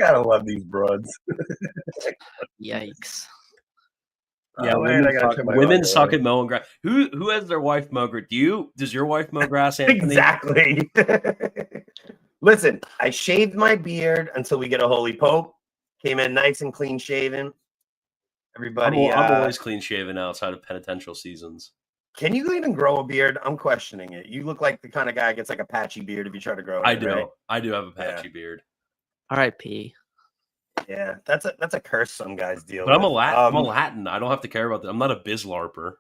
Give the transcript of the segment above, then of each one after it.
gotta love these broads. Yikes. Yeah, women suck at mowing grass. Who has their wife mow grass? Does your wife mow grass, Anthony? Exactly. Listen, I shaved my beard until we get a holy pope. Came in nice and clean shaven. Everybody, I'm always clean shaven outside of penitential seasons. Can you even grow a beard? I'm questioning it. You look like the kind of guy who gets like a patchy beard if you try to grow it. I do. Right? I do have a patchy beard. R.I.P. Yeah, that's a curse some guys deal with. But I'm a Latin. I don't have to care about that. I'm not a bizlarper.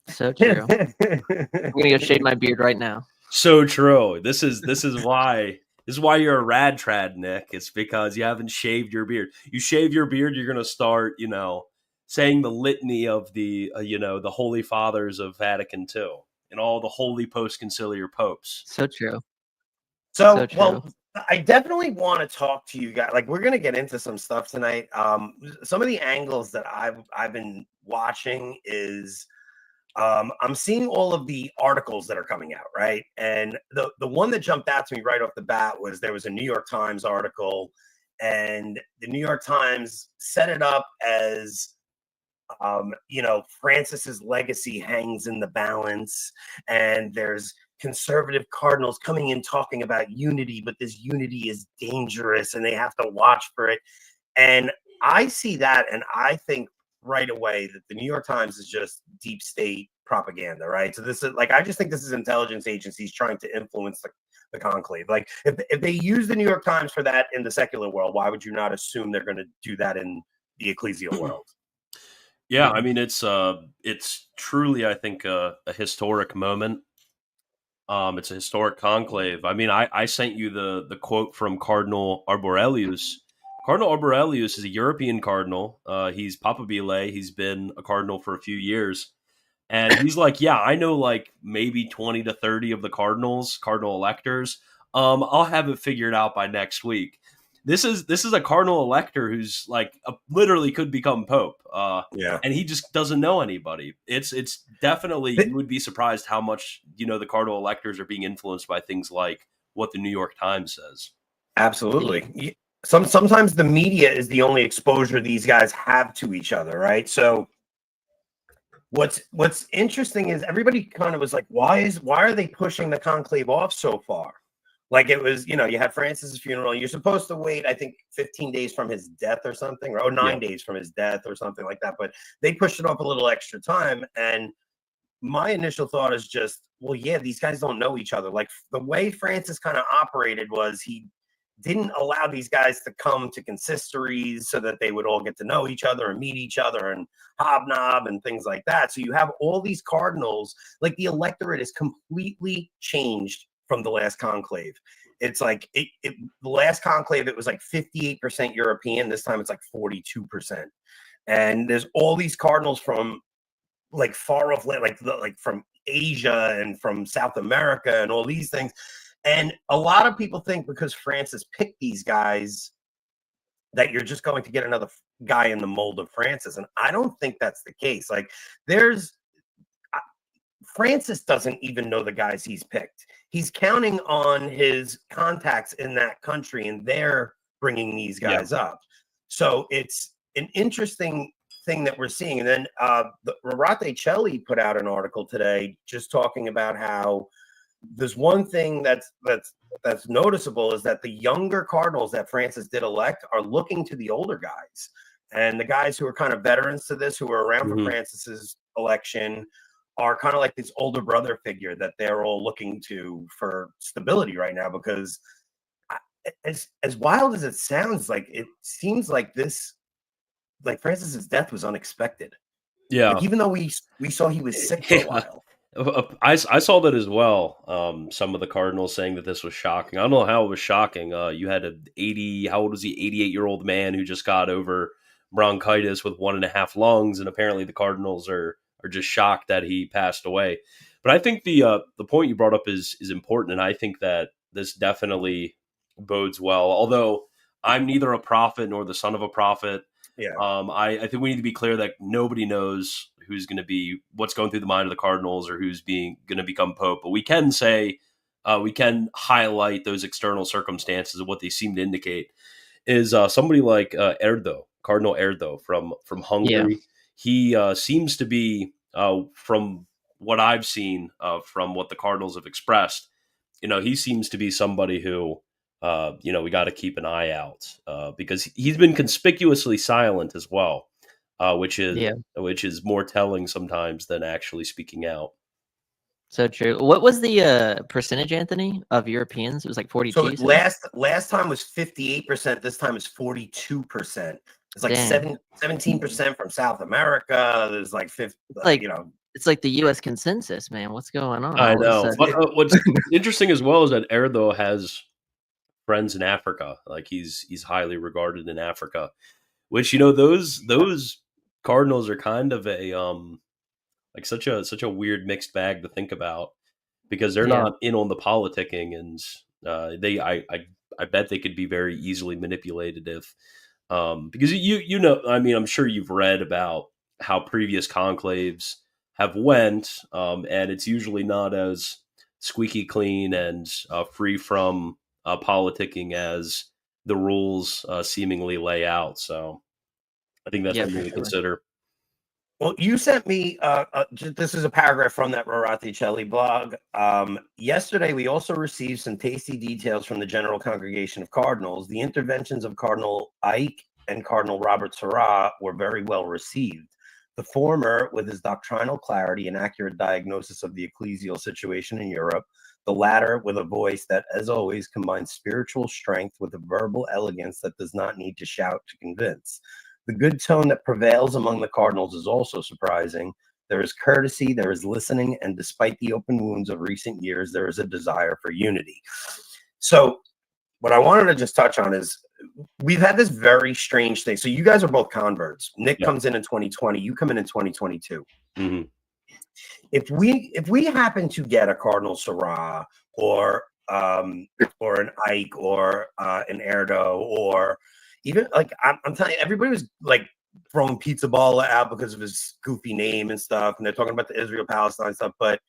So true. I'm gonna go shave my beard right now. So true. This is why you're a rad trad, Nick. It's because you haven't shaved your beard. You shave your beard, you're gonna start, saying the litany of the the holy fathers of Vatican II and all the holy post-conciliar popes. So true. So true. Well, I definitely want to talk to you guys. Like, we're gonna get into some stuff tonight. Some of the angles that I've been watching is I'm seeing all of the articles that are coming out, right? And the one that jumped out to me right off the bat was there was a New York Times article, and the New York Times set it up as Francis's legacy hangs in the balance, and there's conservative cardinals coming in talking about unity, but this unity is dangerous and they have to watch for it. And I see that, and I think right away that the New York Times is just deep state propaganda, right? So this is I just think this is intelligence agencies trying to influence the conclave. Like, if they use the New York Times for that in the secular world, why would you not assume they're going to do that in the ecclesial world? Yeah, I mean, it's truly, I think, a historic moment. It's a historic conclave. I mean, I sent you the quote from Cardinal Arborelius. Cardinal Arborelius is a European cardinal. He's Papabile. He's been a cardinal for a few years. And he's like, yeah, I know like maybe 20 to 30 of the cardinal electors. I'll have it figured out by next week. This is a cardinal elector who's like literally could become pope. And he just doesn't know anybody. It's definitely, you would be surprised how much, the cardinal electors are being influenced by things like what the New York Times says. Absolutely. Sometimes the media is the only exposure these guys have to each other, right? So what's interesting is everybody kind of was like, why are they pushing the conclave off so far? Like, it was, you had Francis's funeral. You're supposed to wait, I think, 15 days from his death or something, or 9 days from his death or something like that. But they pushed it off a little extra time. And my initial thought is just, well, yeah, these guys don't know each other. Like, the way Francis kind of operated was he didn't allow these guys to come to consistories so that they would all get to know each other and meet each other and hobnob and things like that. So you have all these cardinals, like the electorate is completely changed from the last conclave. It's like the last conclave, it was like 58% European. This time it's like 42%. And there's all these cardinals from like far off land, like from Asia and from South America and all these things. And a lot of people think because Francis picked these guys that you're just going to get another guy in the mold of Francis. And I don't think that's the case. Like, Francis doesn't even know the guys he's picked. He's counting on his contacts in that country, and they're bringing these guys up. So it's an interesting thing that we're seeing. And then the Rorate Celli put out an article today just talking about how there's one thing that's noticeable is that the younger cardinals that Francis did elect are looking to the older guys, and the guys who are kind of veterans to this, who were around for Francis's election, are kind of like this older brother figure that they're all looking to for stability right now. Because as wild as it sounds, like, it seems like Francis's death was unexpected. Yeah, like, even though we saw he was sick for a while. I saw that as well. Some of the cardinals saying that this was shocking. I don't know how it was shocking. You had how old was he? 88-year-old man who just got over bronchitis with 1.5 lungs, and apparently the cardinals are just shocked that he passed away. But I think the point you brought up is important, and I think that this definitely bodes well. Although I'm neither a prophet nor the son of a prophet. Yeah. I think we need to be clear that nobody knows who's going to be, what's going through the mind of the cardinals or who's going to become pope. But we can say, we can highlight those external circumstances of what they seem to indicate. is somebody like Erdo, Cardinal Erdo from Yeah. Hungary. He seems to be, from what I've seen, from what the Cardinals have expressed, he seems to be somebody who, we got to keep an eye out, because he's been conspicuously silent as well, which Yeah. is more telling sometimes than actually speaking out. So true. What was the percentage, Anthony, of Europeans? It was like 42. So last time was 58%. This time is 42%. It's like Dang. 17% from South America. There's like 50, Like it's like the U.S. consensus, man. What's going on? I All of a know, sudden? but what's interesting as well is that Erdo has friends in Africa. Like he's highly regarded in Africa, which those Cardinals are kind of a like such a weird mixed bag to think about, because they're Yeah. not in on the politicking, and I bet they could be very easily manipulated if, because I mean, I'm sure you've read about how previous conclaves have went, and it's usually not as squeaky clean and free from politicking as the rules seemingly lay out. So I think that's Yeah, something for to sure. consider. Well, you sent me this is a paragraph from that Roraticelli blog. Yesterday, we also received some tasty details from the General Congregation of Cardinals. The interventions of Cardinal Ike and Cardinal Robert Sarah were very well received. The former, with his doctrinal clarity and accurate diagnosis of the ecclesial situation in Europe, the latter, with a voice that, as always, combines spiritual strength with a verbal elegance that does not need to shout to convince. The good tone that prevails among the Cardinals is also surprising. There is courtesy, there is listening, and despite the open wounds of recent years, there is a desire for unity. So what I wanted to just touch on is we've had this very strange thing. So you guys are both converts. Nick comes in 2020, you come in 2022. Mm-hmm. If we happen to get a Cardinal Sarah or an Ike or an Erdo, or even like I'm telling you, everybody was like throwing Pizza Ball out because of his goofy name and stuff, and they're talking about the Israel-Palestine stuff. But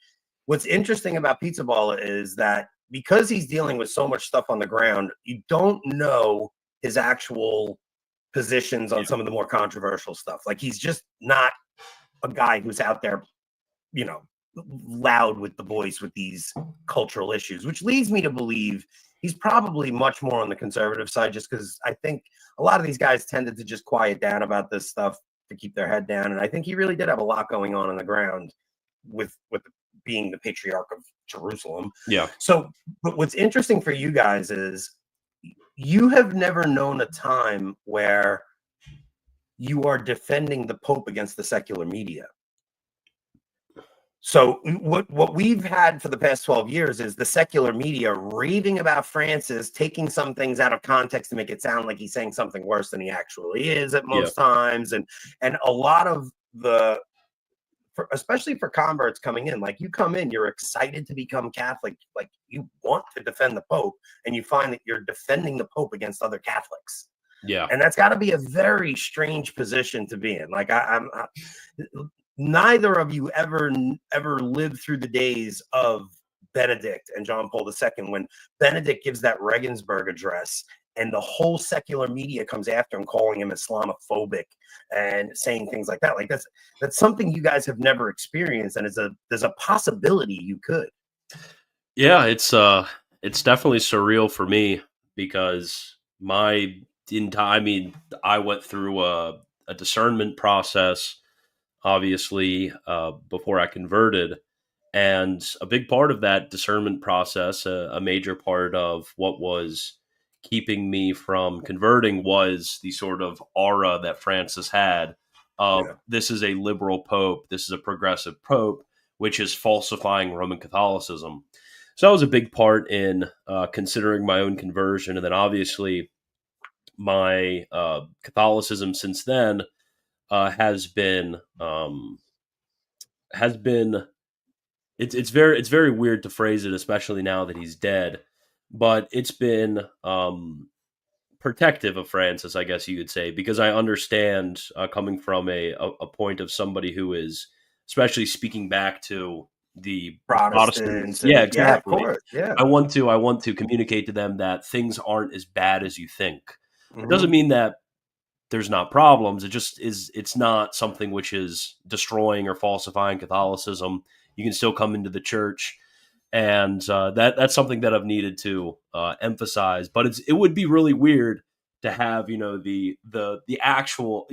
what's interesting about Pizza Ball is that because he's dealing with so much stuff on the ground, you don't know his actual positions on some of the more controversial stuff. Like he's just not a guy who's out there, loud with the voice with these cultural issues, which leads me to believe he's probably much more on the conservative side, just because I think a lot of these guys tended to just quiet down about this stuff to keep their head down. And I think he really did have a lot going on the ground with being the patriarch of Jerusalem. Yeah. So, but what's interesting for you guys is you have never known a time where you are defending the Pope against the secular media. So what we've had for the past 12 years is the secular media raving about Francis, taking some things out of context to make it sound like he's saying something worse than he actually is at most times. And a lot of especially for converts coming in, like you come in, you're excited to become Catholic, like you want to defend the Pope, and you find that you're defending the Pope against other Catholics. Yeah. And that's got to be a very strange position to be in. Like neither of you ever lived through the days of Benedict and John Paul II, when Benedict gives that Regensburg address and the whole secular media comes after him, calling him Islamophobic and saying things like that. Like that's something you guys have never experienced, and there's a possibility you could. Yeah, it's definitely surreal for me, because I went through a discernment process, obviously, before I converted. And a big part of that discernment process, a major part of what was keeping me from converting, was the sort of aura that Francis had of this is a liberal pope, this is a progressive pope, which is falsifying Roman Catholicism. So that was a big part in considering my own conversion. And then obviously my Catholicism since then has been it's very weird to phrase it, especially now that he's dead, but it's been protective of Francis, I guess you could say, because I understand, coming from a point of somebody who is, especially speaking back to the Protestants. Yeah, exactly. Yeah, of course. Yeah. I want to communicate to them that things aren't as bad as you think. It doesn't mean that there's not problems. It just is. It's not something which is destroying or falsifying Catholicism. You can still come into the church, and that's something that I've needed to emphasize. But it would be really weird to have the actual.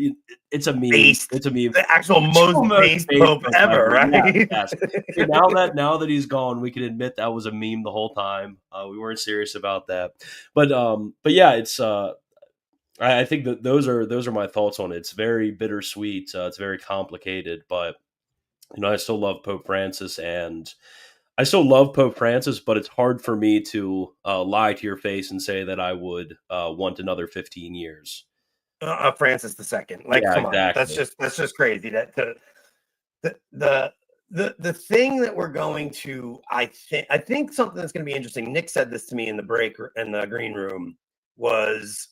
It's a meme. It's a meme. The actual most based pope ever, right? Yes. Now that he's gone, we can admit that was a meme the whole time. We weren't serious about that, but yeah, it's. I think that those are my thoughts on it. It's very bittersweet. It's very complicated, but I still love Pope Francis, but it's hard for me to lie to your face and say that I would want another 15 years. Francis II. Like, yeah, come exactly. on, that's just crazy. That the thing that we're going to, I think something that's going to be interesting. Nick said this to me in the break in the green room was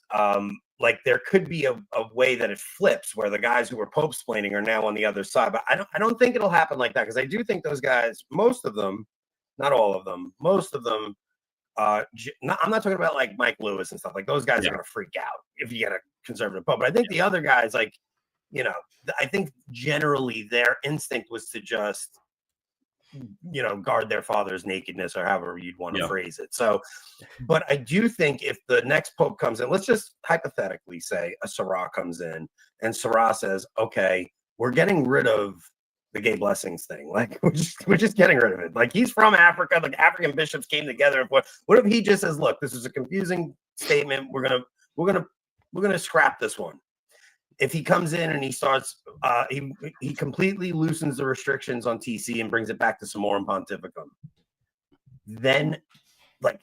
like there could be a way that it flips where the guys who were pope-splaining are now on the other side. But I don't think it'll happen like that, because I do think those guys, most of them, not all of them, most of them, I'm not talking about like Mike Lewis and stuff. Like, those guys are going to freak out if you get a conservative pope. But I think the other guys, like, I think generally their instinct was to just, guard their father's nakedness, or however you'd want to phrase it. So, but I do think if the next pope comes in, let's just hypothetically say a Sirah comes in and Sirah says, okay, we're getting rid of the gay blessings thing. Like, we're just getting rid of it. Like, he's from Africa. Like, African bishops came together. What if he just says, look, this is a confusing statement. We're gonna scrap this one. If he comes in and he starts, he completely loosens the restrictions on TC and brings it back to Summorum Pontificum, then, like,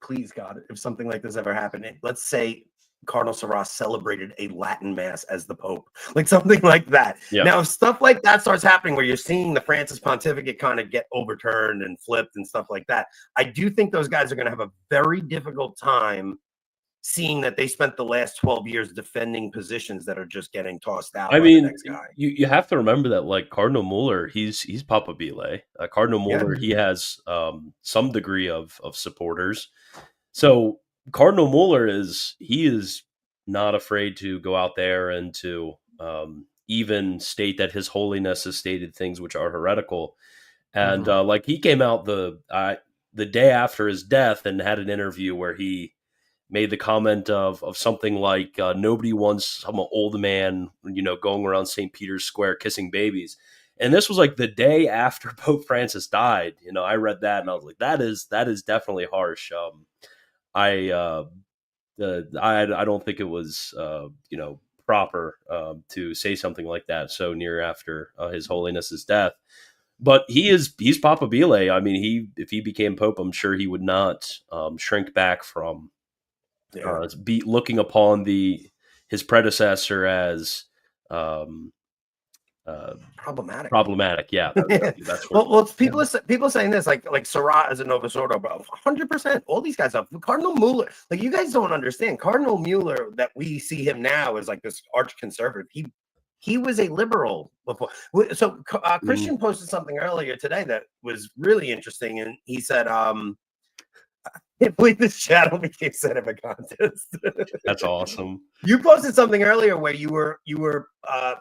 please God, if something like this ever happened, let's say Cardinal Sirah celebrated a Latin Mass as the Pope, like something like that. Yeah. Now, if stuff like that starts happening, where you're seeing the Francis Pontificate kind of get overturned and flipped and stuff like that, I do think those guys are going to have a very difficult time seeing that they spent the last 12 years defending positions that are just getting tossed out. I mean, the next guy. You have to remember that, like, Cardinal Mueller, he's papabile. Cardinal Mueller, he has some degree of supporters. So Cardinal Mueller is not afraid to go out there and to even state that His Holiness has stated things which are heretical. And like, he came out the day after his death and had an interview where he made the comment of something like, nobody wants some old man, going around St. Peter's Square kissing babies. And this was like the day after Pope Francis died. I read that and I was like, that is definitely harsh. I don't think it was, proper to say something like that so near after His Holiness's death. But he's papabile. I mean, if he became Pope, I'm sure he would not shrink back from looking upon his predecessor as problematic. Yeah, that's well, people saying this, like Sirah is a Novus Ordo, bro. 100%. All these guys have Cardinal Mueller. Like, you guys don't understand. Cardinal Mueller, that we see him now as like this arch conservative. He was a liberal before. So Christian posted something earlier today that was really interesting, and he said, I can't believe this channel became set of a contest. That's awesome. You posted something earlier where you were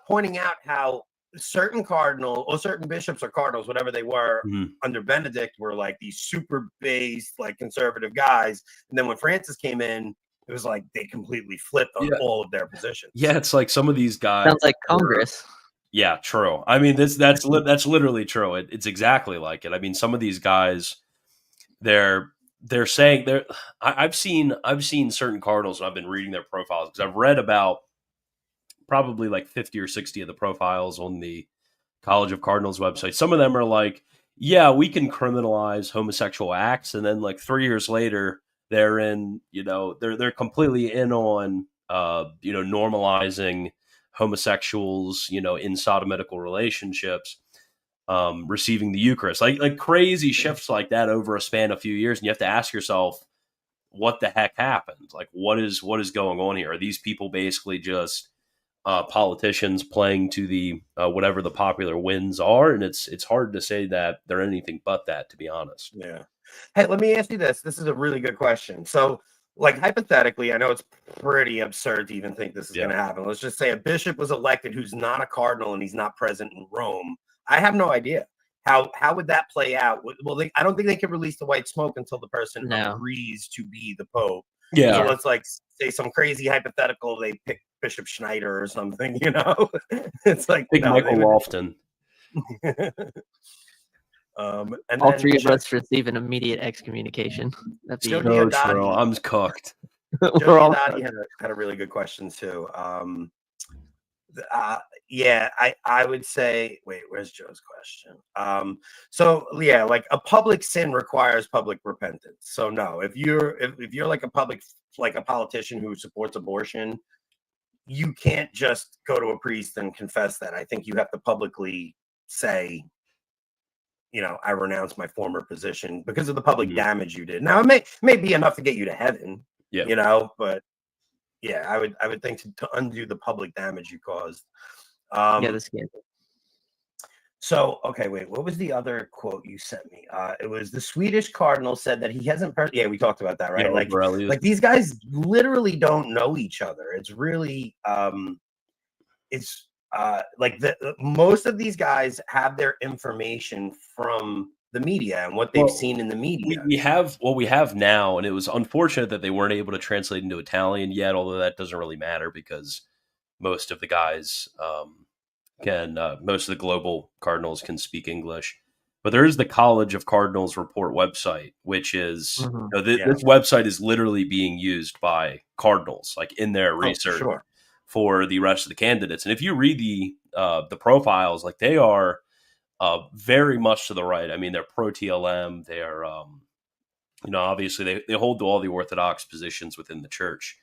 pointing out how certain cardinal or certain bishops or cardinals, whatever they were, under Benedict, were like these super based, like, conservative guys, and then when Francis came in, it was like they completely flipped on all of their positions. Yeah, it's like some of these guys sounds like Congress. Yeah, true. I mean, that's literally true. It's exactly like it. I mean, some of these guys, they're saying I've seen certain cardinals, and I've been reading their profiles because I've read about probably like 50 or 60 of the profiles on the College of Cardinals website. Some of them are like, yeah, we can criminalize homosexual acts, and then like 3 years later, they're in, they're completely in on normalizing homosexuals, in sodomitical relationships. Receiving the Eucharist, like crazy shifts like that over a span of a few years, and you have to ask yourself, what the heck happened? Like, what is going on here? Are these people basically just politicians playing to the whatever the popular winds are? And it's hard to say that they're anything but that, to be honest. Yeah. Hey, let me ask you this. This is a really good question. So like hypothetically, I know it's pretty absurd to even think this is going to happen. Let's just say a bishop was elected who's not a cardinal and he's not present in Rome. I have no idea how would that play out. Well, I don't think they can release the white smoke until the person agrees to be the pope. Yeah. So let's like say some crazy hypothetical. They pick Bishop Schneider or something. You know, it's like Big Michael Lofton. And all three of us receive an immediate excommunication. No, true. I'm cooked. Joe Diodati had a really good question too. Yeah, I would say. Wait, where's Joe's question? So yeah, like a public sin requires public repentance. So no, if you're like a politician who supports abortion, you can't just go to a priest and confess that. I think you have to publicly say, you know, I renounce my former position because of the public damage you did. Now it may be enough to get you to heaven, you know, but yeah, I would think to undo the public damage you caused. The scandal. So, okay, wait, what was the other quote you sent me? It was the Swedish cardinal said that he hasn't yeah, we talked about that, right? Yeah, like these guys literally don't know each other. It's really like most of these guys have their information from the media and what they've seen in the media. We have now, and it was unfortunate that they weren't able to translate into Italian yet, although that doesn't really matter because most of the guys most of the global cardinals can speak English. But there is the College of Cardinals report website, which is this website is literally being used by cardinals, like in their research for the rest of the candidates. And if you read the profiles, like they are very much to the right. I mean, they're pro TLM. They are, obviously they hold to all the orthodox positions within the church.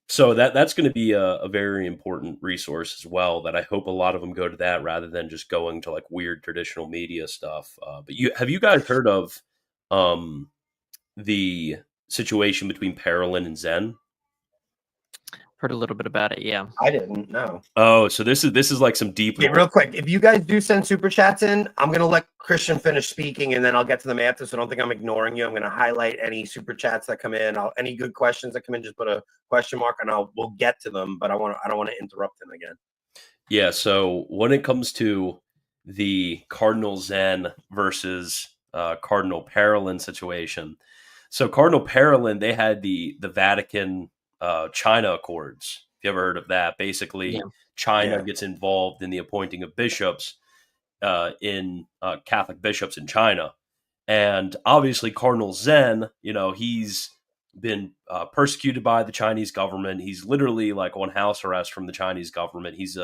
So that's going to be a very important resource as well, that I hope a lot of them go to that rather than just going to like weird traditional media stuff. But have you guys heard of the situation between Parolin and Zen? Heard a little bit about it, yeah. I didn't know. Oh, so this is like some deep. Okay, real quick, if you guys do send super chats in, I'm gonna let Christian finish speaking, and then I'll get to them after. So don't think I'm ignoring you. I'm gonna highlight any super chats that come in. Any good questions that come in, just put a question mark, and we'll get to them. But I don't want to interrupt him again. Yeah. So when it comes to the Cardinal Zen versus Cardinal Parolin situation, so Cardinal Parolin, they had the Vatican China Accords. If you ever heard of that, basically China gets involved in the appointing of bishops in Catholic bishops in China. And obviously Cardinal Zen, he's been persecuted by the Chinese government. He's literally like on house arrest from the Chinese government. He's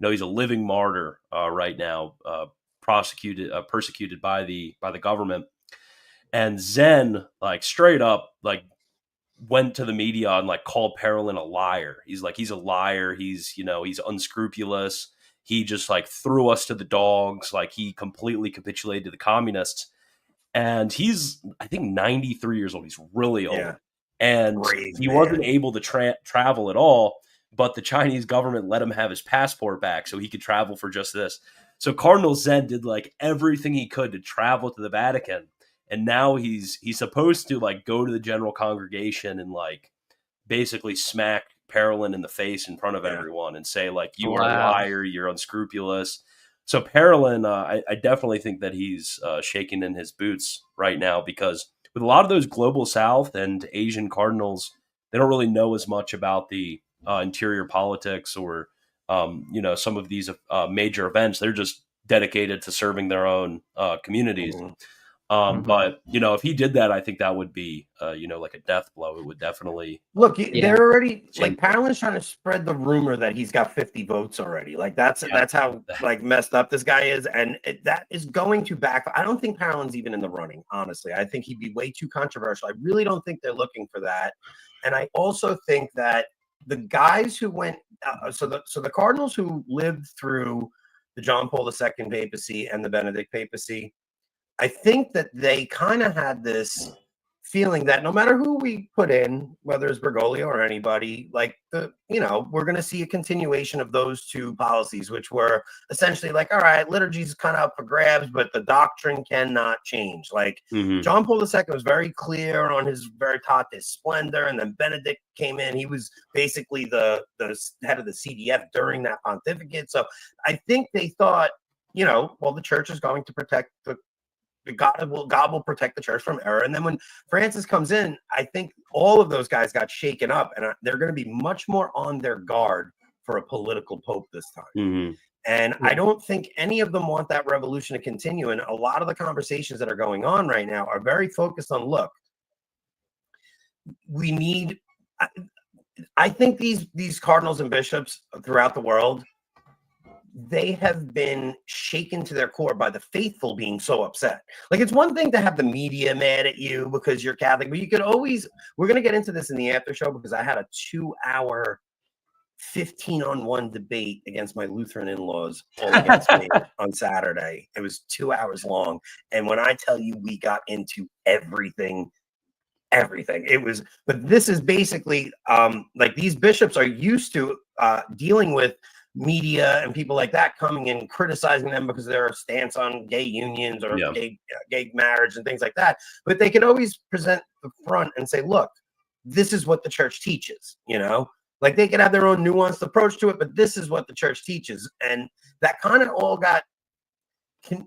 he's a living martyr right now, persecuted by the government. And Zen, like straight up, like went to the media and like called Parolin a liar. He's a liar. He's unscrupulous. He just like threw us to the dogs. Like he completely capitulated to the communists. And he's, I think, 93 years old. He's really old. And he wasn't able to travel at all, but the Chinese government let him have his passport back so he could travel for just this. So Cardinal Zen did like everything he could to travel to the Vatican. And now he's supposed to like go to the general congregation and like basically smack Parolin in the face in front of everyone and say like, you are a liar, you're unscrupulous. So Parolin, I definitely think that he's shaking in his boots right now, because with a lot of those global South and Asian cardinals, they don't really know as much about the interior politics or some of these major events. They're just dedicated to serving their own communities. But if he did that, I think that would be like a death blow. It would definitely look. They're already like Parolin's trying to spread the rumor that he's got 50 votes already. Like that's how like messed up this guy is, and that is going to back. I don't think Parolin's even in the running. Honestly, I think he'd be way too controversial. I really don't think they're looking for that, and I also think that the guys who went so the Cardinals who lived through the John Paul II papacy and the Benedict papacy, I think that they kind of had this feeling that no matter who we put in, whether it's Bergoglio or anybody, like we're going to see a continuation of those two policies, which were essentially like, all right, liturgy is kind of up for grabs, but the doctrine cannot change. Like John Paul II was very clear on his Veritatis Splendor, and then Benedict came in. He was basically the head of the CDF during that pontificate. So I think they thought, well, the church is going to protect God will protect the church from error. And then when Francis comes in, I think all of those guys got shaken up, and they're going to be much more on their guard for a political pope this time. And I don't think any of them want that revolution to continue. And a lot of the conversations that are going on right now are very focused on, look, we need, I think these cardinals and bishops throughout the world, they have been shaken to their core by the faithful being so upset. Like, it's one thing to have the media mad at you because you're Catholic, but you could always, we're going to get into this in the after show, because I had a 2-hour 15-on-1 debate against my Lutheran in-laws all against me on Saturday. It was 2 hours long. And when I tell you, we got into everything, it was, but this is basically like, these bishops are used to dealing with media and people like that coming in criticizing them because of their stance on gay unions or gay marriage and things like that. But they could always present the front and say, look, this is what the church teaches, like they could have their own nuanced approach to it, but this is what the church teaches. And that kind of all got,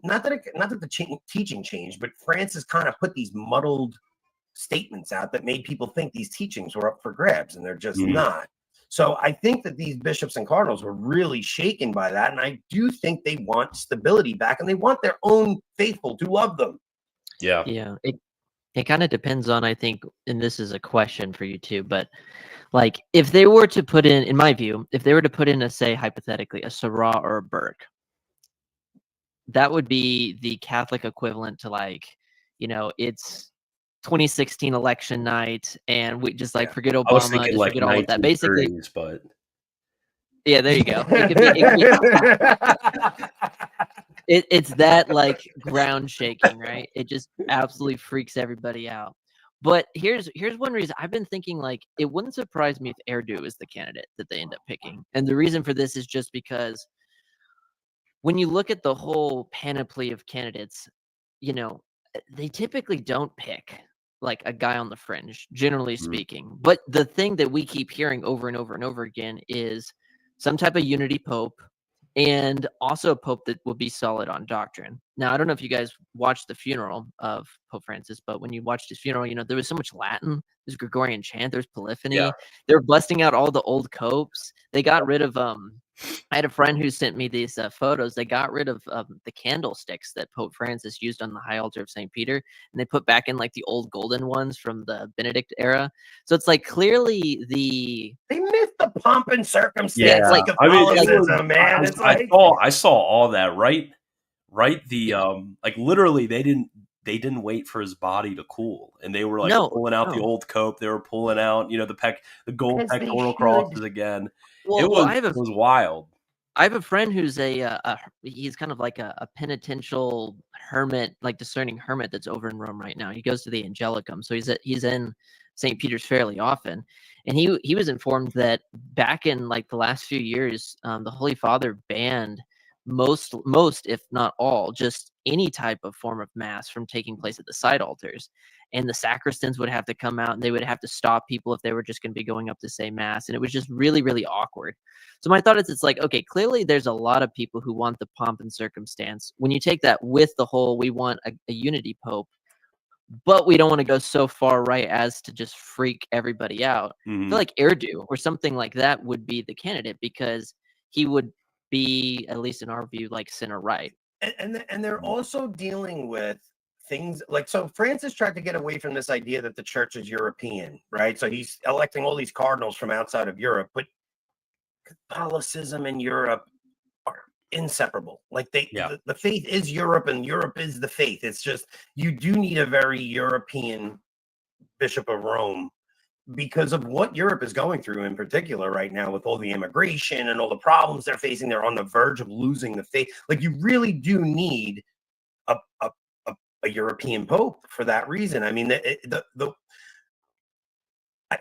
not that the teaching changed, but Francis kind of put these muddled statements out that made people think these teachings were up for grabs, and they're just not. So I think that these bishops and cardinals were really shaken by that. And I do think they want stability back, and they want their own faithful to love them. Yeah. It kind of depends on, I think, and this is a question for you too, but like, if they were to put in my view, if they were to put in say, hypothetically, a Seurat or a Burke, that would be the Catholic equivalent to, like, it's 2016 election night, and we just forget Obama, I was thinking just forget all of that. Basically, but yeah, there you go. It's that like ground shaking, right? It just absolutely freaks everybody out. But here's one reason I've been thinking, like, it wouldn't surprise me if Erdo is the candidate that they end up picking. And the reason for this is just because when you look at the whole panoply of candidates, they typically don't pick like a guy on the fringe, generally speaking. But the thing that we keep hearing over and over and over again is some type of unity pope, and also a pope that will be solid on doctrine. Now, I don't know if you guys watched the funeral of Pope Francis, but when you watched his funeral, there was so much Latin, there's Gregorian chant, there's polyphony. Yeah. They were busting out all the old copes. They got rid of I had a friend who sent me these photos. They got rid of the candlesticks that Pope Francis used on the high altar of St. Peter, and they put back in like the old golden ones from the Benedict era. So it's like, clearly they missed the pomp and circumstance of Catholicism, man. I saw all that, right? The like, literally they didn't wait for his body to cool, and they were like pulling out the old cope. They were pulling out, the gold pectoral crosses again. It was wild. I have a friend who's he's kind of like a penitential hermit, like discerning hermit, that's over in Rome right now. He goes to the Angelicum, so he's in St. Peter's fairly often, and he was informed that back in like the last few years, the Holy Father banned most, if not all, just any type of form of mass from taking place at the side altars. And the sacristans would have to come out, and they would have to stop people if they were just going to be going up to say mass. And it was just really, really awkward. So my thought is, it's like, okay, clearly there's a lot of people who want the pomp and circumstance. When you take that with the whole, we want a unity pope, but we don't want to go so far right as to just freak everybody out. I feel like Erdo or something like that would be the candidate, because he would be, at least in our view, like center right. And they're also dealing with things like, so Francis tried to get away from this idea that the church is European, right? So he's electing all these cardinals from outside of Europe, but Catholicism and Europe are inseparable. Like the faith is Europe, and Europe is the faith. It's just, you do need a very European Bishop of Rome because of what Europe is going through in particular right now, with all the immigration and all the problems they're facing. They're on the verge of losing the faith. Like, you really do need a a European pope for that reason. I mean, it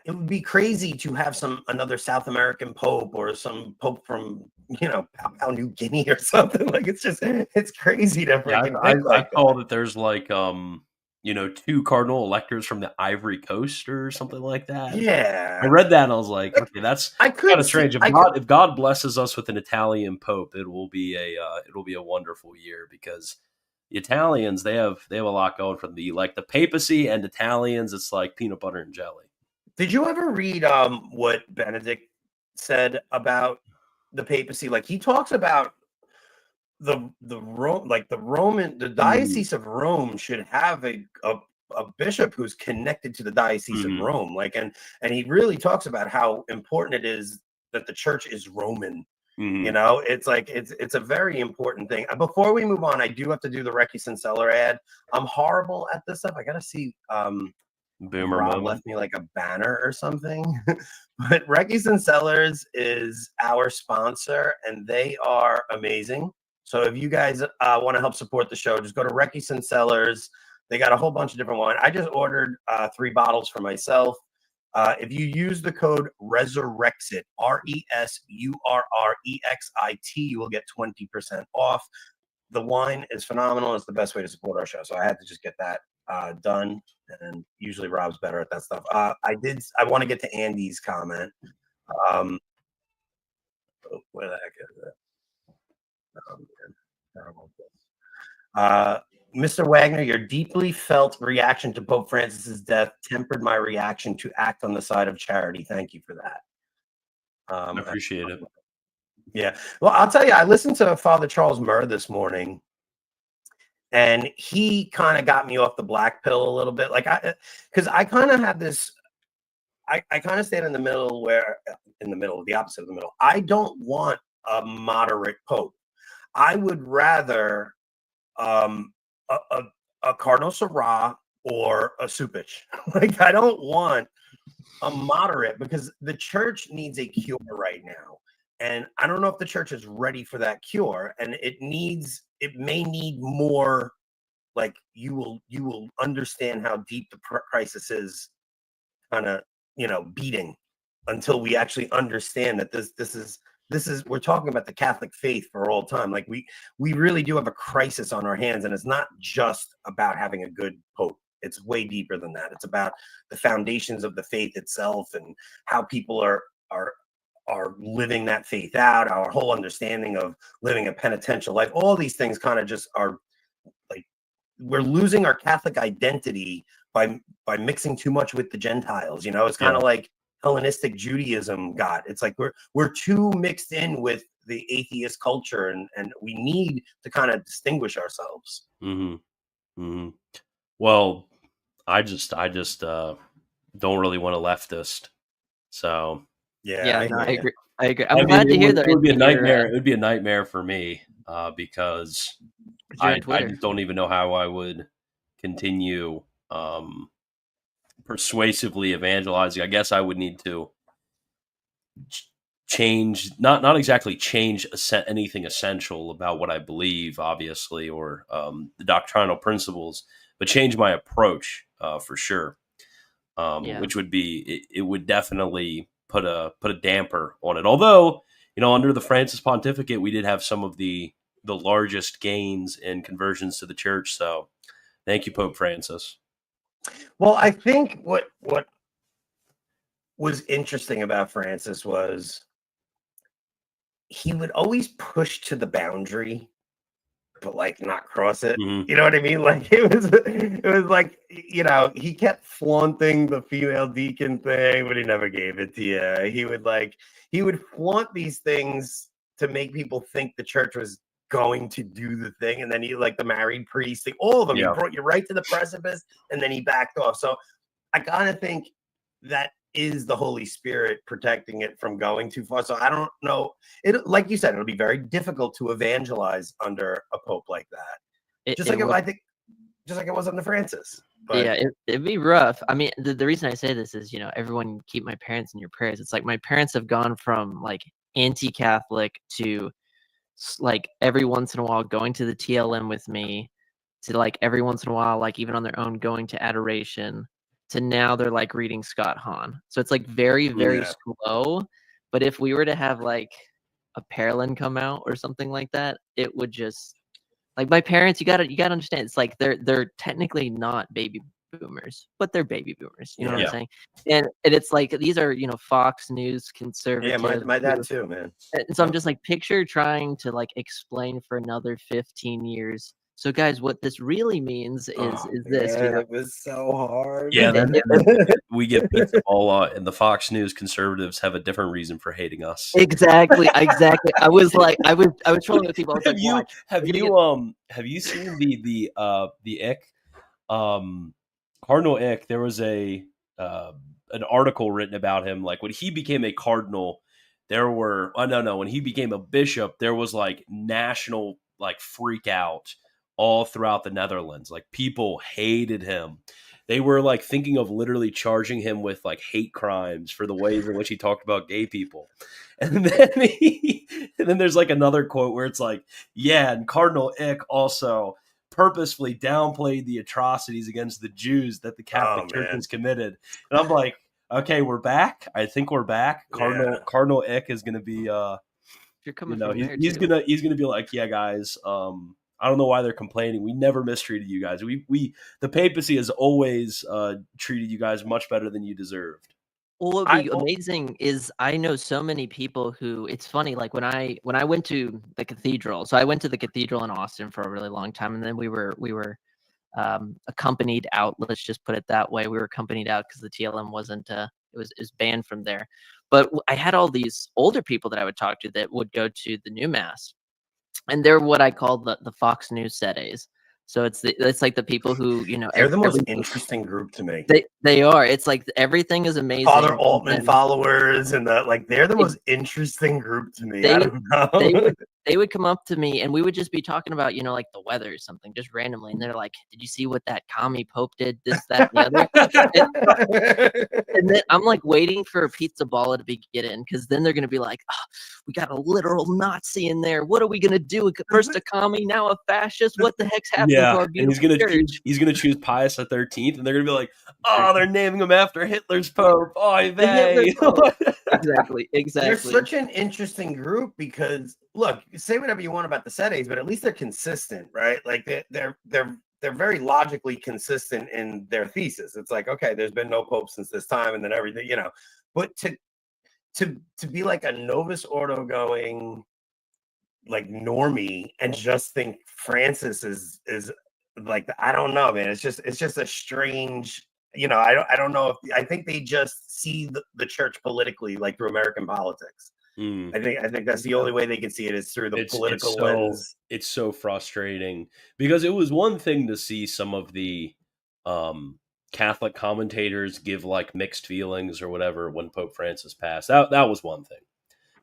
would be crazy to have another South American pope or some pope from Papua New Guinea or something. Like it's crazy to freaking think I like saw that. that there's like 2 cardinal electors from the Ivory Coast or something like that. I Yeah, read that and I was like, okay, that's I kind could of see. strange. If God blesses us with an Italian pope, it will be a wonderful year, because the Italians, they have a lot going for them. The papacy and Italians, it's like peanut butter and jelly. Did you ever read what Benedict said about the papacy? Like he talks about the diocese of Rome should have a bishop who's connected to the diocese of Rome. Like and he really talks about how important it is that the church is Roman. It's like it's a very important thing. Before we move on, I do have to do the Recce and Cellar ad. I'm horrible at this stuff. I gotta see Boomer Rob moment. left me like a banner or something. But Recce and Cellars is our sponsor and they are amazing. So if you guys want to help support the show, just go to Recce and Cellars. They got a whole bunch of different wine. I just ordered 3 bottles for myself. If you use the code RESURREXIT, RESURREXIT, you will get 20% off. The wine is phenomenal. It's the best way to support our show. So I had to just get that done. And usually Rob's better at that stuff. I want to get to Andy's comment. Where the heck is it? Mr. Wagner, your deeply felt reaction to Pope Francis's death tempered my reaction to act on the side of charity. Thank you for that. I appreciate it. Yeah. Well, I'll tell you, I listened to Father Charles Murr this morning, and he kind of got me off the black pill a little bit. Like because I kind of have this, I kind of stand in the middle the opposite of the middle. I don't want a moderate pope. I would rather a Cardinal Sarah or a Supich. Like I don't want a moderate, because the church needs a cure right now. And I don't know if the church is ready for that cure. And it may need more, like you will understand how deep the crisis is kind of, beating, until we actually understand that this is we're talking about the Catholic faith for all time. Like we really do have a crisis on our hands, and it's not just about having a good pope. It's way deeper than that. It's about the foundations of the faith itself and how people are living that faith out, our whole understanding of living a penitential life. All these things kind of just are like, we're losing our Catholic identity by mixing too much with the Gentiles. It's kind of like Hellenistic Judaism got. It's like we're too mixed in with the atheist culture, and we need to kind of distinguish ourselves. Well, I just don't really want a leftist. So I agree. I'm glad to hear that. It would be a nightmare. It would be a nightmare for me because I just don't even know how I would continue persuasively evangelizing. I guess I would need to change, not exactly change anything essential about what I believe, obviously, or the doctrinal principles, but change my approach for sure. Which would be, it would definitely put a damper on it. Although, under the Francis pontificate, we did have some of the largest gains in conversions to the church. So thank you, Pope Francis. Well, I think what was interesting about Francis was he would always push to the boundary, but like not cross it. You know what I mean? Like it was like, he kept flaunting the female deacon thing, but he never gave it to you. He would flaunt these things to make people think the church was going to do the thing. And then he, like the married priest thing, all of them, he brought you right to the precipice, and then he backed off. So I kind of think that is the Holy Spirit protecting it from going too far. So I don't know. It, like you said, it'll be very difficult to evangelize under a pope like that. I think it was under Francis. But yeah, it'd be rough. I mean, the reason I say this is, everyone keep my parents in your prayers. It's like my parents have gone from like anti-Catholic to like every once in a while going to the TLM with me, to like every once in a while, like even on their own, going to adoration, to now they're like reading Scott Hahn. So it's like very, very Yeah. slow. But if we were to have like a Paralin come out or something like that, it would just like my parents. You gotta understand. It's like they're technically not baby boomers, but they're baby boomers. You know what I'm Yeah. saying? And it's like these are Fox News Yeah, conservatives. my dad too, man. And so I'm just like picture trying to like explain for another 15 years. So guys, what this really means is this, man, it was so hard. Yeah, It- then we get pizza ball, and the Fox News conservatives have a different reason for hating us. exactly. I was like, I was trolling with people. I was Have like, you watch. have You're you gonna have you seen the Ick Cardinal Ick? There was an article written about him, like when he became a cardinal. There were when he became a bishop, there was like national like freak out all throughout the Netherlands. Like people hated him. They were like thinking of literally charging him with like hate crimes for the ways in which he talked about gay people. And then and then there's like another quote where it's like, yeah, and Cardinal Ick also purposefully downplayed the atrocities against the Jews that the Catholic Church man. has committed. And I'm like, okay, we're back. I think we're back. Cardinal Ick is going to be, you're coming from there he's too. gonna be like, yeah, guys. I don't know why they're complaining. We never mistreated you guys. The papacy has always treated you guys much better than you deserved. Well, what would be amazing is I know so many people who it's funny, like when I went to the cathedral. So I went to the cathedral in Austin for a really long time, and then we were accompanied out. Let's just put it that way. We were accompanied out because the TLM wasn't. It was banned from there. But I had all these older people that I would talk to that would go to the new mass, and they're what I call the Fox News sedes. So it's like the people who They're the most interesting group to me. They are. It's like everything is amazing. Father Altman followers and they're the most interesting group to me. I don't know. They would come up to me and we would just be talking about, like the weather or something, just randomly. And they're like, "Did you see what that commie Pope did? This, that, and the other." And then I'm like waiting for a pizza balla to be get in, because then they're gonna be like, "Oh, we got a literal Nazi in there. What are we gonna do? First a commie, now a fascist. What the heck's happening to our beautiful church?" He's gonna choose Pius XIII, and they're gonna be like, "Oh, they're naming him after Hitler's Pope. Oh, they." Exactly. They're such an interesting group because look, say whatever you want about the sedes, but at least they're consistent, right? Like they're very logically consistent in their thesis. It's like, okay, there's been no pope since this time, and then everything, But to be like a Novus Ordo going like normie and just think Francis is like, I don't know, man. It's just a strange. I don't know if I think they just see the church politically, like through American politics. I think that's the only way they can see it is through the political lens. It's so frustrating because it was one thing to see some of the Catholic commentators give like mixed feelings or whatever when Pope Francis passed. That was one thing.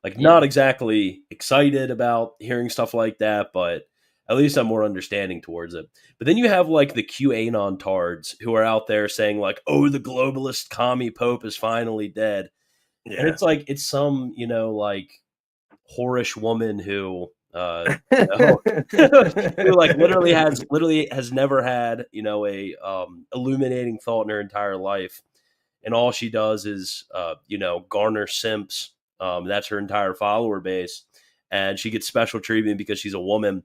Like, not exactly excited about hearing stuff like that, but at least I'm more understanding towards it. But then you have like the QAnon tards who are out there saying like, "Oh, the globalist commie Pope is finally dead." Yeah. And it's like, it's some, like whorish woman who, who like literally has never had, a illuminating thought in her entire life. And all she does is, garner simps. That's her entire follower base. And she gets special treatment because she's a woman.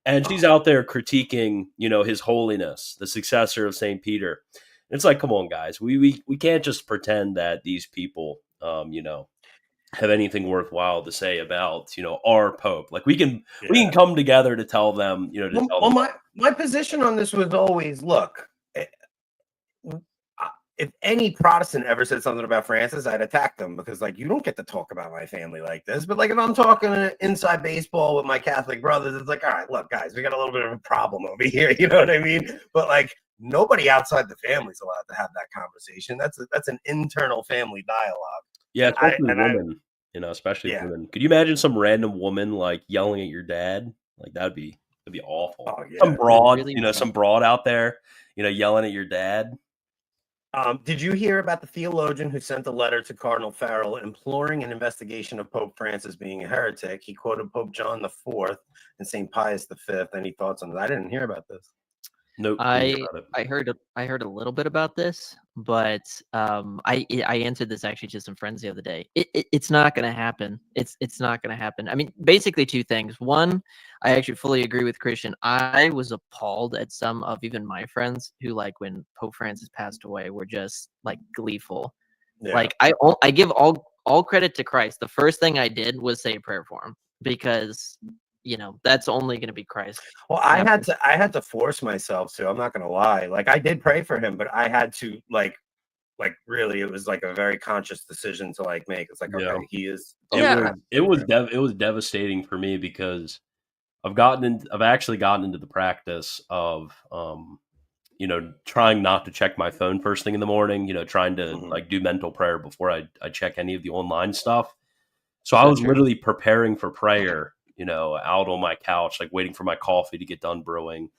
And she's out there critiquing, His Holiness, the successor of St. Peter. And it's like, come on, guys. We can't just pretend that these people, have anything worthwhile to say about, our Pope. Like we can come together to tell them, my position on this was always, look, if any Protestant ever said something about Francis, I'd attack them because, like, you don't get to talk about my family like this. But, like, if I'm talking inside baseball with my Catholic brothers, it's like, all right, look, guys, we got a little bit of a problem over here. You know what I mean? But, like, nobody outside the family is allowed to have that conversation. That's an internal family dialogue. Yeah, especially women. Especially women. Could you imagine some random woman like yelling at your dad? Like that'd be awful. Oh, yeah. Some broad, really some broad out there, yelling at your dad. Did you hear about the theologian who sent a letter to Cardinal Farrell imploring an investigation of Pope Francis being a heretic? He quoted Pope John IV and St. Pius V. Any thoughts on that? I didn't hear about this. Nope. I heard a little bit about this, but I answered this actually to some friends the other day. It's not going to happen. It's not going to happen. I mean, basically two things. One, I actually fully agree with Christian. I was appalled at some of even my friends who, like, when Pope Francis passed away, were just like gleeful. Yeah. Like I give all credit to Christ. The first thing I did was say a prayer for him because that's only going to be Christ. Well, I had to force myself to. I'm not gonna lie. Like, I did pray for him, but I had to like really, it was like a very conscious decision to like make. It's like, Yeah. okay, he is. It was devastating for me because I've actually gotten into the practice of trying not to check my phone first thing in the morning, trying to like do mental prayer before I check any of the online stuff. So I was literally preparing for prayer, out on my couch, like waiting for my coffee to get done brewing.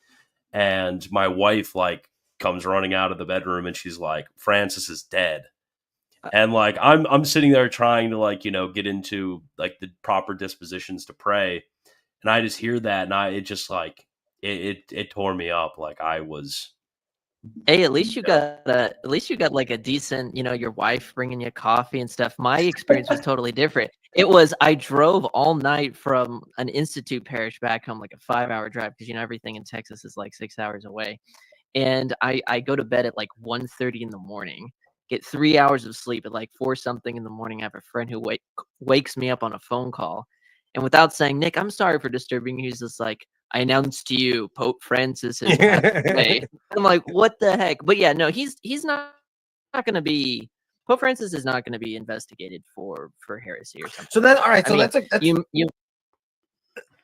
And my wife like comes running out of the bedroom and she's like, Francis is dead. And like, I'm sitting there trying to like, get into like the proper dispositions to pray. And I just hear that. And it just like, it tore me up. Like I was. Hey, at least you got like a decent, your wife bringing you coffee and stuff. My experience was totally different. I drove all night from an Institute parish back home, like a 5-hour drive, because everything in Texas is like 6 hours away. And I go to bed at like 1:30 in the morning, get 3 hours of sleep at like 4 something in the morning. I have a friend who wakes me up on a phone call, and without saying, Nick, I'm sorry for disturbing you, he's just like, I announced to you, Pope Francis has passed away. I'm like, what the heck? But yeah, no, he's not going to be. Pope Francis is not going to be investigated for heresy or something. So then, all right. So that's you.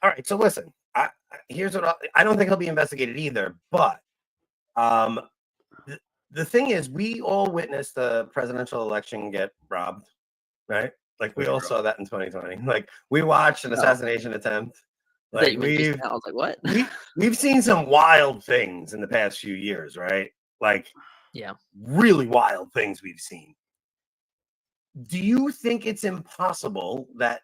All right. So listen, here's what I don't think he'll be investigated either. But the thing is, we all witnessed the presidential election get robbed, right? Like we all saw that in 2020. Like we watched an assassination attempt. Like I was like, what? we've seen some wild things in the past few years, right? Like, yeah, really wild things we've seen. Do you think it's impossible that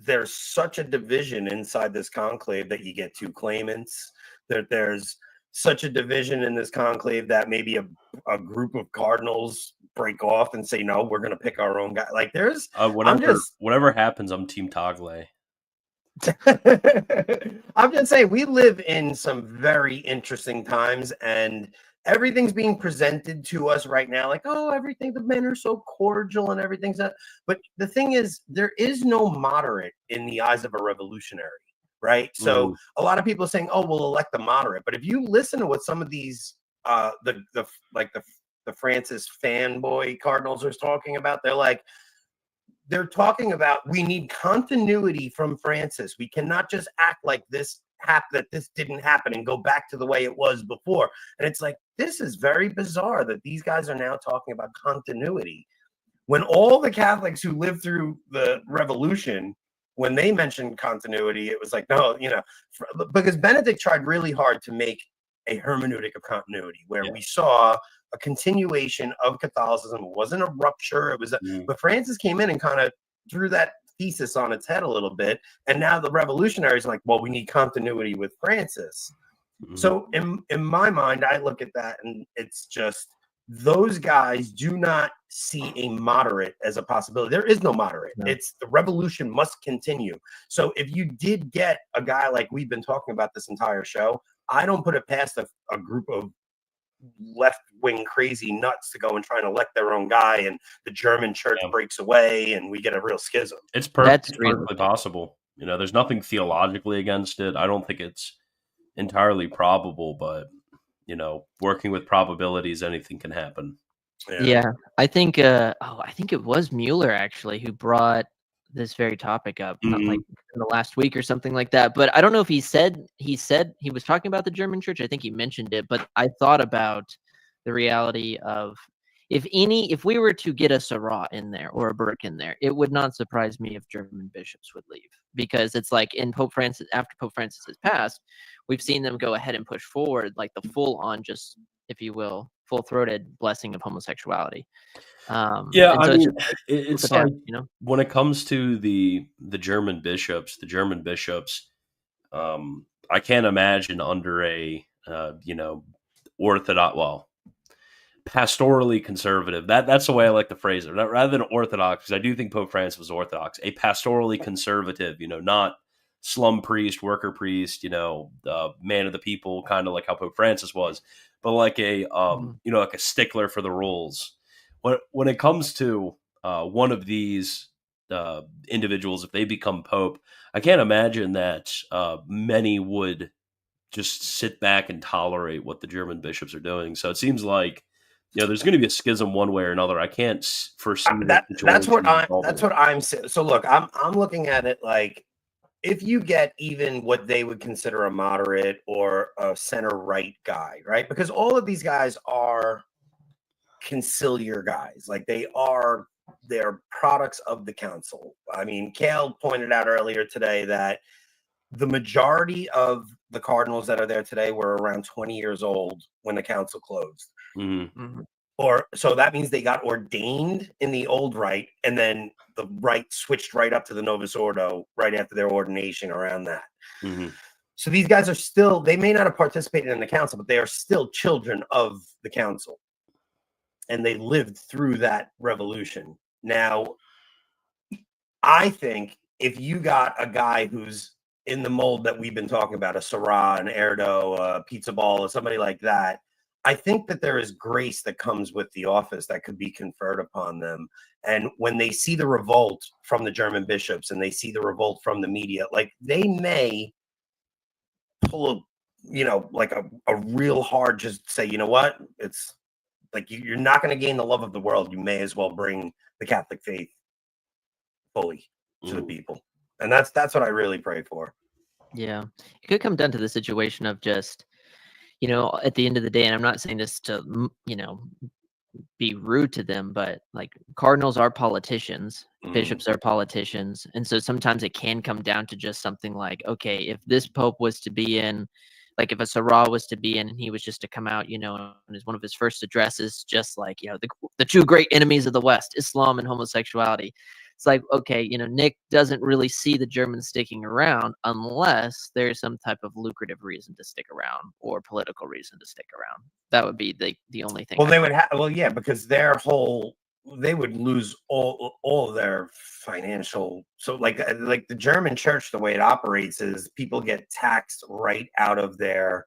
there's such a division inside this conclave that you get two claimants, that there's such a division in this conclave that maybe a group of cardinals break off and say, no, we're going to pick our own guy? Like there's whatever happens, I'm Team Tagle. I'm just saying, we live in some very interesting times, and everything's being presented to us right now like, oh, everything, the men are so cordial and everything's that. But the thing is, there is no moderate in the eyes of a revolutionary, right? So a lot of people are saying, oh, we'll elect the moderate. But if you listen to what some of these the Francis fanboy cardinals are talking about, they're talking about, we need continuity from Francis. We cannot just act like this that this didn't happen and go back to the way it was before. And it's like, this is very bizarre that these guys are now talking about continuity when all the Catholics who lived through the revolution, when they mentioned continuity, it was like, no, because Benedict tried really hard to make a hermeneutic of continuity where we saw a continuation of Catholicism. It wasn't a rupture. It was, but Francis came in and kind of threw that thesis on its head a little bit. And now the revolutionaries are like, well, we need continuity with Francis. So in my mind, I look at that and it's just, those guys do not see a moderate as a possibility. There is no moderate. No. It's the revolution must continue. So if you did get a guy like we've been talking about this entire show, I don't put it past a group of left-wing crazy nuts to go and try and elect their own guy, and the German church breaks away and we get a real schism. It's perfectly possible. There's nothing theologically against it. I don't think it's entirely probable, but working with probabilities, anything can happen. Yeah. I think it was Mueller actually who brought this very topic up, not like in the last week or something like that. But I don't know if he said he was talking about the German church. I think he mentioned it, but I thought about the reality of if we were to get a Seurat in there or a Burke in there, it would not surprise me if German bishops would leave, because it's like after Pope Francis has passed, we've seen them go ahead and push forward like the full on, just, if you will, full-throated blessing of homosexuality. It's like, when it comes to the German bishops, I can't imagine under a orthodox, well, pastorally conservative. That's the way I like to phrase it. Rather than orthodox, because I do think Pope Francis was orthodox. A pastorally conservative, not slum priest, worker priest, man of the people, kind of like how Pope Francis was, but like a like a stickler for the rules. When it comes to one of these individuals, if they become pope, I can't imagine that many would just sit back and tolerate what the German bishops are doing. So it seems like there's going to be a schism one way or another. I can't foresee that's what I'm saying. So look, I'm looking at it like, if you get even what they would consider a moderate or a center right guy, right? Because all of these guys are conciliar guys. Like they're products of the council. I mean, Kale pointed out earlier today that the majority of the cardinals that are there today were around 20 years old when the council closed. Or so that means they got ordained in the old rite, and then the rite switched right up to the Novus Ordo right after their ordination around that. So these guys are still, they may not have participated in the council, but they are still children of the council. And they lived through that revolution. Now, I think if you got a guy who's in the mold that we've been talking about, a Syrah, an Erdo, a Pizza Ball, or somebody like that, I think that there is grace that comes with the office that could be conferred upon them. And when they see the revolt from the German bishops and they see the revolt from the media, like they may pull like a real hard, just say, you know what, it's like you're not going to gain the love of the world. You may as well bring the Catholic faith fully to the people. And that's what I really pray for. Yeah. It could come down to the situation of just, at the end of the day, and I'm not saying this to, be rude to them, but like cardinals are politicians, bishops are politicians. And so sometimes it can come down to just something like, okay, if this pope was to be in, like if a Syrah was to be in and he was just to come out, as one of his first addresses, just like, the two great enemies of the West, Islam and homosexuality. It's like, okay, Nick doesn't really see the Germans sticking around unless there's some type of lucrative reason to stick around or political reason to stick around. That would be the only thing. Well, they would have, yeah, because they would lose all of their financial. So like the German church, the way it operates is people get taxed right out of their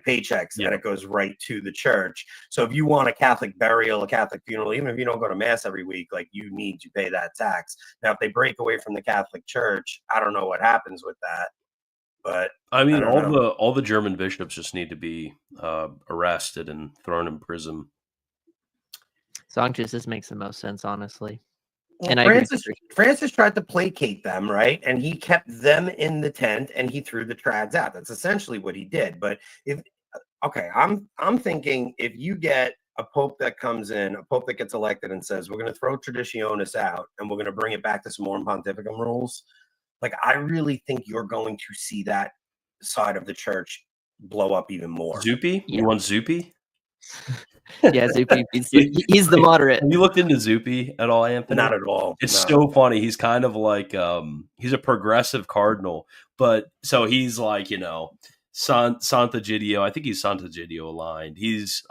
paychecks, and it goes right to the church. So if you want a Catholic burial, a Catholic funeral, even if you don't go to mass every week, like you need to pay that tax. Now, if they break away from the Catholic Church, I don't know what happens with that. But I mean, all the German bishops just need to be arrested and thrown in prison. Sanchez, this makes the most sense, honestly. Well, and Francis tried to placate them, right? And he kept them in the tent, and he threw the trads out. That's essentially what he did. But I'm thinking if you get a pope that comes in, a pope that gets elected and says, we're going to throw Traditionis out and we're going to bring it back to some more Pontificum rules. Like, I really think you're going to see that side of the church blow up even more. Zuppi? Yeah. You want Zuppi? Yeah, Zuppi. He's the moderate. Have you looked into Zuppi at all, Anthony? Not at all. It's so funny. He's kind of like he's a progressive cardinal, but so he's like Sant'Egidio. I think he's Sant'Egidio aligned. He's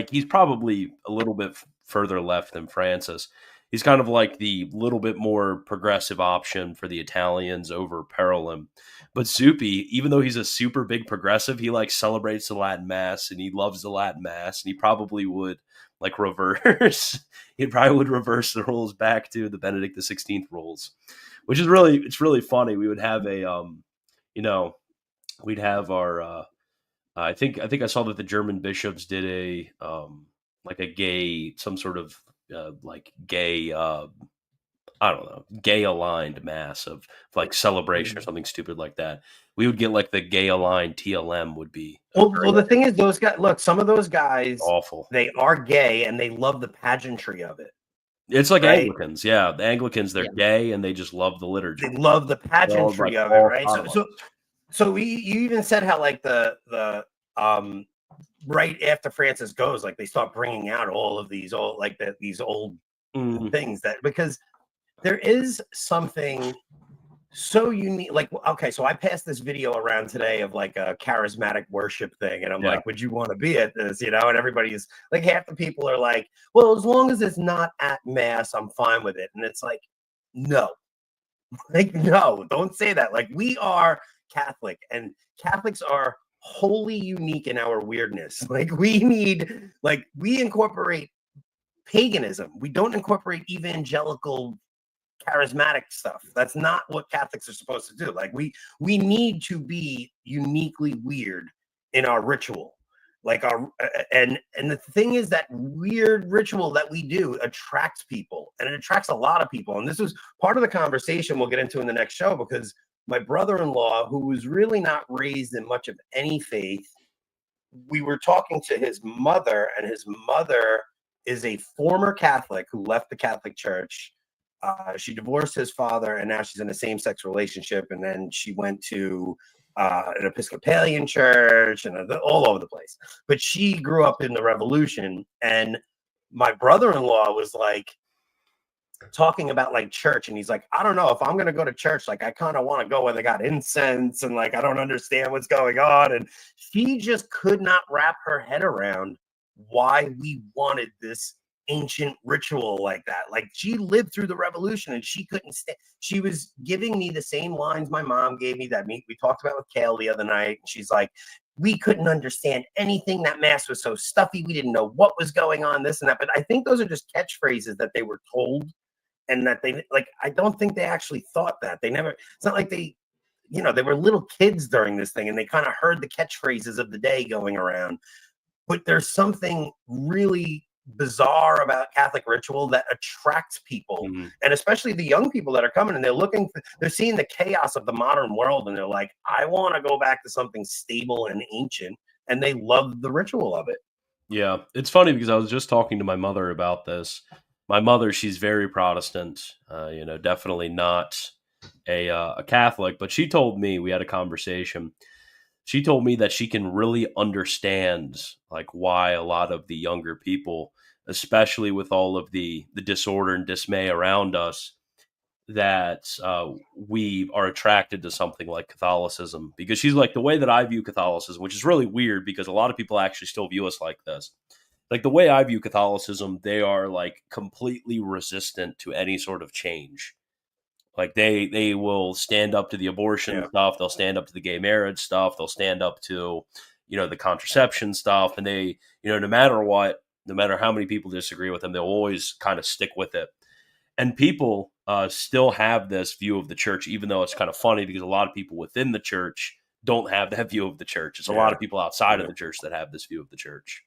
he's probably a little bit further left than Francis. He's kind of like the little bit more progressive option for the Italians over Parolin. But Zuppi, even though he's a super big progressive, he celebrates the Latin Mass and he loves the Latin Mass, and he probably would reverse. He probably would reverse the rules back to the Benedict XVI rules, which is it's really funny. We would have we'd have our. I think I saw that the German bishops did a gay, some sort of gay, I don't know, gay aligned mass of celebration or something stupid like that. We would get the gay aligned TLM would be. Well, the thing is, those guys, look, some of those guys, awful. They are gay and they love the pageantry of it. It's like right? Anglicans. Yeah. The Anglicans, they're gay and they just love the liturgy. They love the pageantry of it. Right. So you even said how the right after Francis goes, they start bringing out all of these old these old things, that because there is something so unique. Like, okay, so I passed this video around today of like a charismatic worship thing, and I'm like, would you want to be at this? And everybody's like, half the people are like, well, as long as it's not at mass, I'm fine with it. And it's like, no, like, no, don't say that. Like, we are Catholic, and Catholics are wholly unique in our weirdness. Like, we incorporate paganism. We don't incorporate evangelical charismatic stuff. That's not what Catholics are supposed to do. Like, we need to be uniquely weird in our ritual. Like, and the thing is, that weird ritual that we do attracts people, and it attracts a lot of people. And this was part of the conversation we'll get into in the next show, because my brother-in-law, who was really not raised in much of any faith, we were talking to his mother, and his mother is a former Catholic who left the Catholic Church. She divorced his father, and now she's in a same-sex relationship. And then she went to an Episcopalian church and all over the place. But she grew up in the Revolution, and my brother-in-law was like talking about like church, and he's like, I don't know if I'm gonna go to church. Like, I kind of want to go where they got incense, and like I don't understand what's going on. And she just could not wrap her head around why we wanted this ancient ritual like that. Like, she lived through the Revolution, and she couldn't stand. She was giving me the same lines my mom gave me that we talked about with Kale the other night. And she's like, we couldn't understand anything. That mass was so stuffy. We didn't know what was going on, this and that. But I think those are just catchphrases that they were told, and that they, like, I don't think they actually thought that. They never, it's not like they, they were little kids during this thing, and they kind of heard the catchphrases of the day going around. But there's something really bizarre about Catholic ritual that attracts people, and especially the young people that are coming, and they're seeing the chaos of the modern world, and they're like, I want to go back to something stable and ancient, and they love the ritual of it. Yeah, it's funny because I was just talking to my mother about this. My mother, she's very Protestant, definitely not a Catholic, but she told me, we had a conversation. She told me that she can really understand like why a lot of the younger people, especially with all of the disorder and dismay around us, that we are attracted to something like Catholicism. Because she's like, the way that I view Catholicism, which is really weird because a lot of people actually still view us like this. Like, the way I view Catholicism, they are like completely resistant to any sort of change. Like, they will stand up to the abortion stuff. They'll stand up to the gay marriage stuff. They'll stand up to, the contraception stuff. And they, no matter what, no matter how many people disagree with them, they'll always kind of stick with it. And people still have this view of the church, even though it's kind of funny because a lot of people within the church don't have that view of the church. It's a lot of people outside of the church that have this view of the church.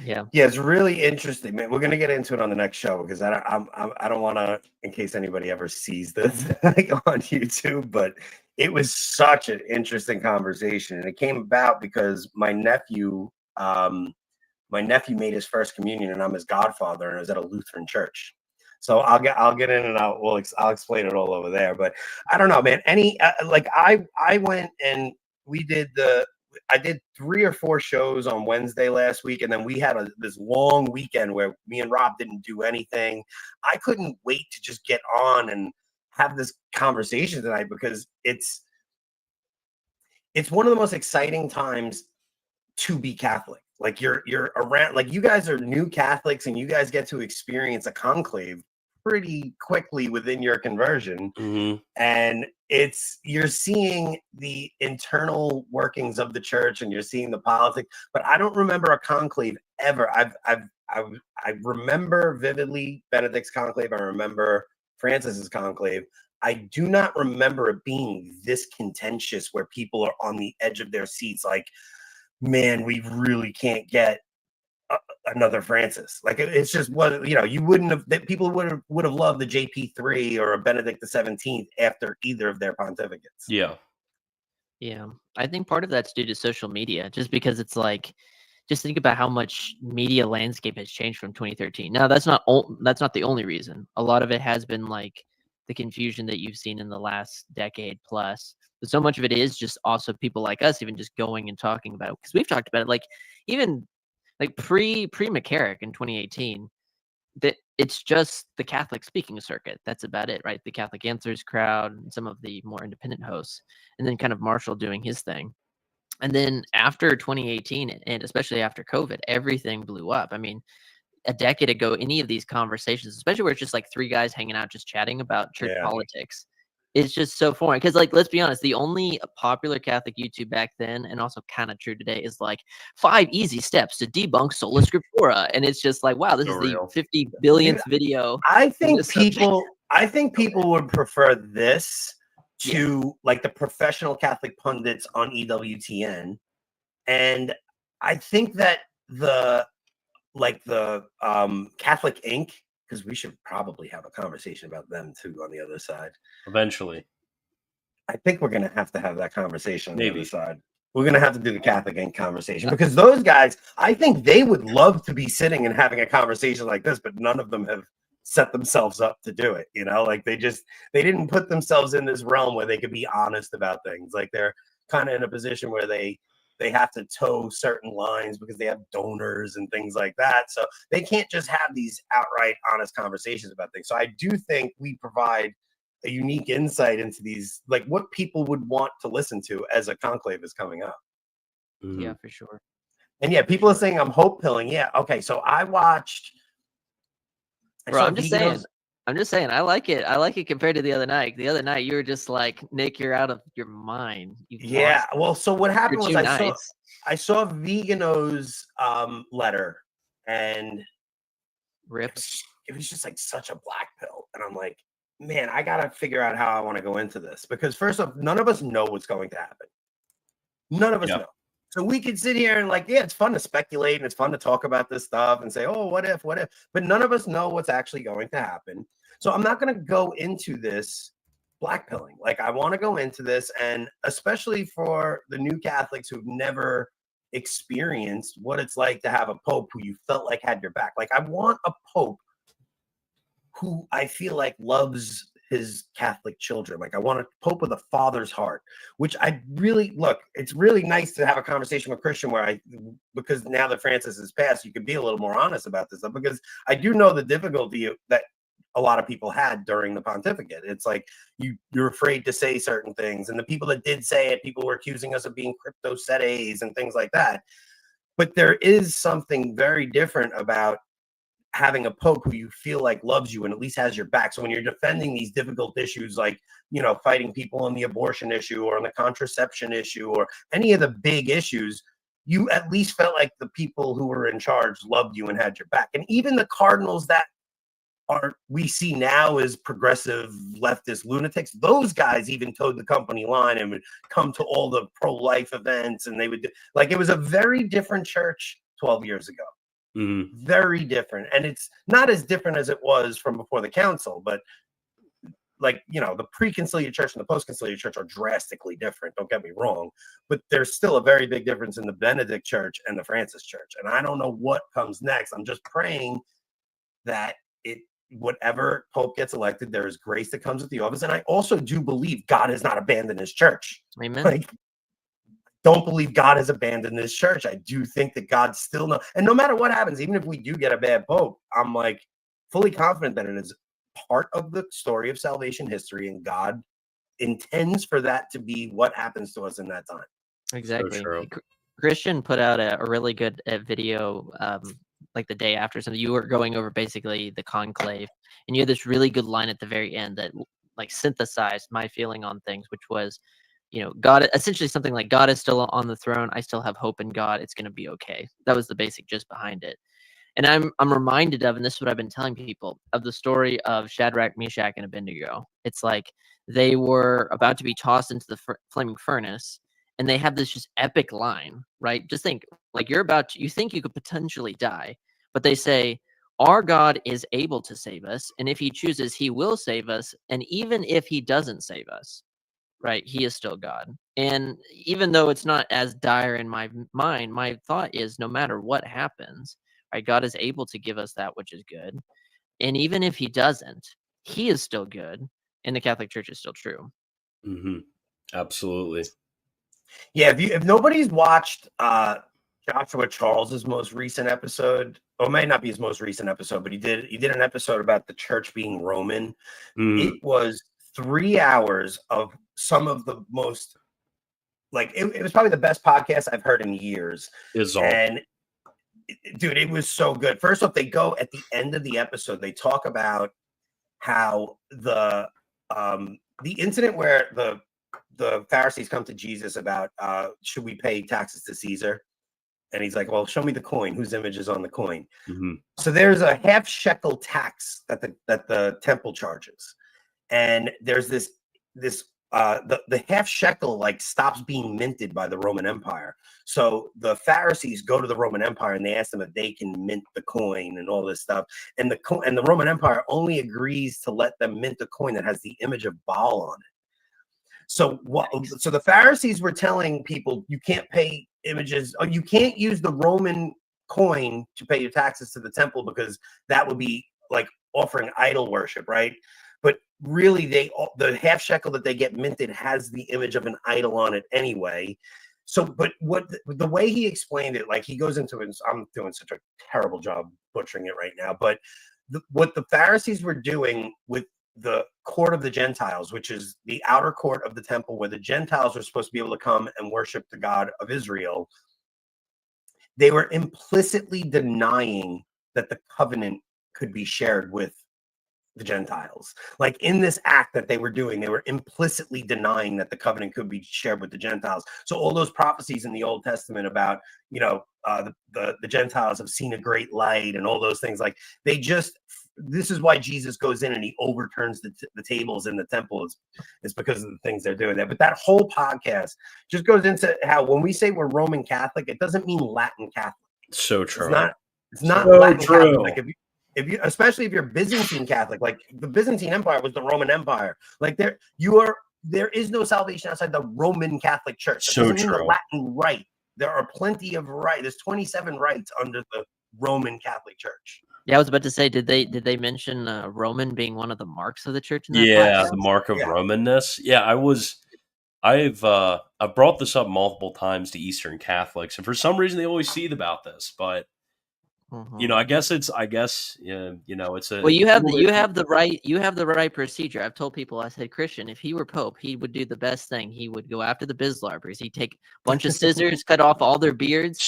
Yeah, it's really interesting, man. We're gonna get into it on the next show, because I don't want to, in case anybody ever sees this like on YouTube, but it was such an interesting conversation, and it came about because my nephew made his first communion, and I'm his godfather, and it was at a Lutheran church. So I'll get in, and I'll explain it all over there. But I don't know, man. I went and I did 3 or 4 shows on Wednesday last week, and then we had this long weekend where me and Rob didn't do anything. I couldn't wait to just get on and have this conversation tonight, because it's one of the most exciting times to be Catholic. Like, you're around, like, you guys are new Catholics, and you guys get to experience a conclave pretty quickly within your conversion. And you're seeing the internal workings of the church, and you're seeing the politics. But I don't remember a conclave ever. I remember vividly Benedict's conclave. I remember Francis's conclave. I do not remember it being this contentious, where people are on the edge of their seats, like, man, we really can't get another Francis. Like, it's just what, you wouldn't have, that people would have loved the JP3 or a Benedict XVII after either of their pontificates. Yeah, I think part of that's due to social media, just because it's like, just think about how much media landscape has changed from 2013. Now, that's not the only reason. A lot of it has been like the confusion that you've seen in the last decade plus. But so much of it is just also people like us even just going and talking about it, because we've talked about it, like, even like pre McCarrick in 2018, it's just the Catholic speaking circuit. That's about it, right? The Catholic Answers crowd, and some of the more independent hosts, and then kind of Marshall doing his thing. And then after 2018, and especially after COVID, everything blew up. I mean, a decade ago, any of these conversations, especially where it's just like three guys hanging out, just chatting about church politics, it's just so foreign. Because, like, let's be honest, the only popular Catholic YouTube back then, and also kind of true today, is like 5 easy steps to debunk sola scriptura, and it's just like, wow, this So is real. the 50 billionth video. I think people would prefer this to like the professional Catholic pundits on EWTN, and I think that the Catholic Inc., because we should probably have a conversation about them too on the other side. Eventually. I think we're going to have that conversation on the Maybe. other side. We're going to have to do the Catholic Inc. conversation because those guys, I think they would love to be sitting and having a conversation like this, but none of them have set themselves up to do it. You know, like they didn't put themselves in this realm where they could be honest about things. Like they're kind of in a position where they have to toe certain lines because they have donors and things like that. So they can't just have these outright honest conversations about things. So I do think we provide a unique insight into these, like what people would want to listen to as a conclave is coming up. Mm-hmm. Yeah, for sure. And yeah, people are saying I'm hope pilling. Yeah. Okay. So I watched. Bro, I'm just saying, I like it. I like it compared to the other night. The other night, you were just like, Nick, you're out of your mind. Well, so what happened was nice. I saw Vigano's letter, and rip. It was just like such a black pill, and I'm like, man, I gotta figure out how I want to go into this because first off, none of us know what's going to happen. None of us know. So we could sit here and like, yeah, it's fun to speculate and it's fun to talk about this stuff and say, oh, what if? But none of us know what's actually going to happen. So I'm not going to go into this blackpilling. Like I want to go into this, and especially for the new Catholics who've never experienced what it's like to have a pope who you felt like had your back. Like I want a pope who I feel like loves his Catholic children. Like I want a pope with a father's heart, which I really it's really nice to have a conversation with Christian because now that Francis has passed, you can be a little more honest about this stuff because I do know the difficulty that a lot of people had during the pontificate. It's like you're afraid to say certain things. And the people that did say it, people were accusing us of being crypto-sedes and things like that. But there is something very different about having a pope who you feel like loves you and at least has your back. So when you're defending these difficult issues, like, you know, fighting people on the abortion issue or on the contraception issue or any of the big issues, you at least felt like the people who were in charge loved you and had your back. And even the cardinals that we see now as progressive leftist lunatics, those guys even towed the company line and would come to all the pro-life events, and they would it was a very different church 12 years ago. Mm-hmm. Very different. And it's not as different as it was from before the council, but like, you know, the pre-conciliar church and the post-conciliar church are drastically different. Don't get me wrong, but there's still a very big difference in the Benedict church and the Francis church. And I don't know what comes next. I'm just praying that whatever pope gets elected, there is grace that comes with the office. And I also do believe God has not abandoned his church. Amen. Like, don't believe God has abandoned this church. I do think that God still knows. And no matter what happens, even if we do get a bad pope, I'm like fully confident that it is part of the story of salvation history, and God intends for that to be what happens to us in that time. Exactly. So Christian put out a really good video like the day after something. You were going over basically the conclave, and you had this really good line at the very end that like synthesized my feeling on things, which was, you know, God, essentially something like, God is still on the throne. I still have hope in God. It's going to be okay. That was the basic gist behind it. And I'm reminded of, and this is what I've been telling people, of the story of Shadrach, Meshach, and Abednego. It's like they were about to be tossed into the flaming furnace, and they have this just epic line, right? Just think, like you think you could potentially die, but they say, our God is able to save us, and if he chooses, he will save us. And even if he doesn't save us, right, he is still God. And even though it's not as dire in my mind, my thought is no matter what happens, right, God is able to give us that which is good. And even if he doesn't, he is still good, and the Catholic Church is still true. Mm-hmm. Absolutely. Yeah, if nobody's watched Joshua Charles's most recent episode, or it might not be his most recent episode, but he did an episode about the church being Roman. It was 3 hours of some of the most, like, it was probably the best podcast I've heard in years. And dude, it was so good. First off, they go at the end of the episode, they talk about how the incident where the Pharisees come to Jesus about should we pay taxes to Caesar? And he's like, well, show me the coin. Whose image is on the coin? So there's a half shekel tax that the temple charges. And there's the half shekel like stops being minted by the Roman Empire. So the Pharisees go to the Roman Empire and they ask them if they can mint the coin and all this stuff. And the Roman Empire only agrees to let them mint a coin that has the image of Baal on it. So the Pharisees were telling people you can't pay images, or you can't use the Roman coin to pay your taxes to the temple because that would be like offering idol worship, right? But really, the half shekel that they get minted has the image of an idol on it anyway. So, but the way he explained it, like he goes into it, I'm doing such a terrible job butchering it right now, but what the Pharisees were doing with the court of the Gentiles, which is the outer court of the temple where the Gentiles are supposed to be able to come and worship the God of Israel, they were implicitly denying that the covenant could be shared with the Gentiles. Like in this act that they were doing, they were implicitly denying that the covenant could be shared with the Gentiles. So all those prophecies in the Old Testament about, the Gentiles have seen a great light and all those things, like this is why Jesus goes in and he overturns the tables in the temple is because of the things they're doing there. But that whole podcast just goes into how when we say we're Roman Catholic, it doesn't mean Latin Catholic. So true. It's not so Latin true. Catholic. Like especially if you're Byzantine Catholic, like the Byzantine Empire was the Roman Empire. Like there is no salvation outside the Roman Catholic Church. That doesn't mean the Latin rite. There are plenty of rites. There's 27 rites under the Roman Catholic Church. Yeah, I was about to say, did they mention Roman being one of the marks of the church in that podcast? podcast? The mark of Romanness. Yeah, I've brought this up multiple times to Eastern Catholics, and for some reason they always seethe about this, but I guess it's a. Well, you have the right procedure. I've told people, I said, Christian, if he were Pope, he would do the best thing. He would go after the Bizlarpers. He'd take a bunch of scissors, cut off all their beards,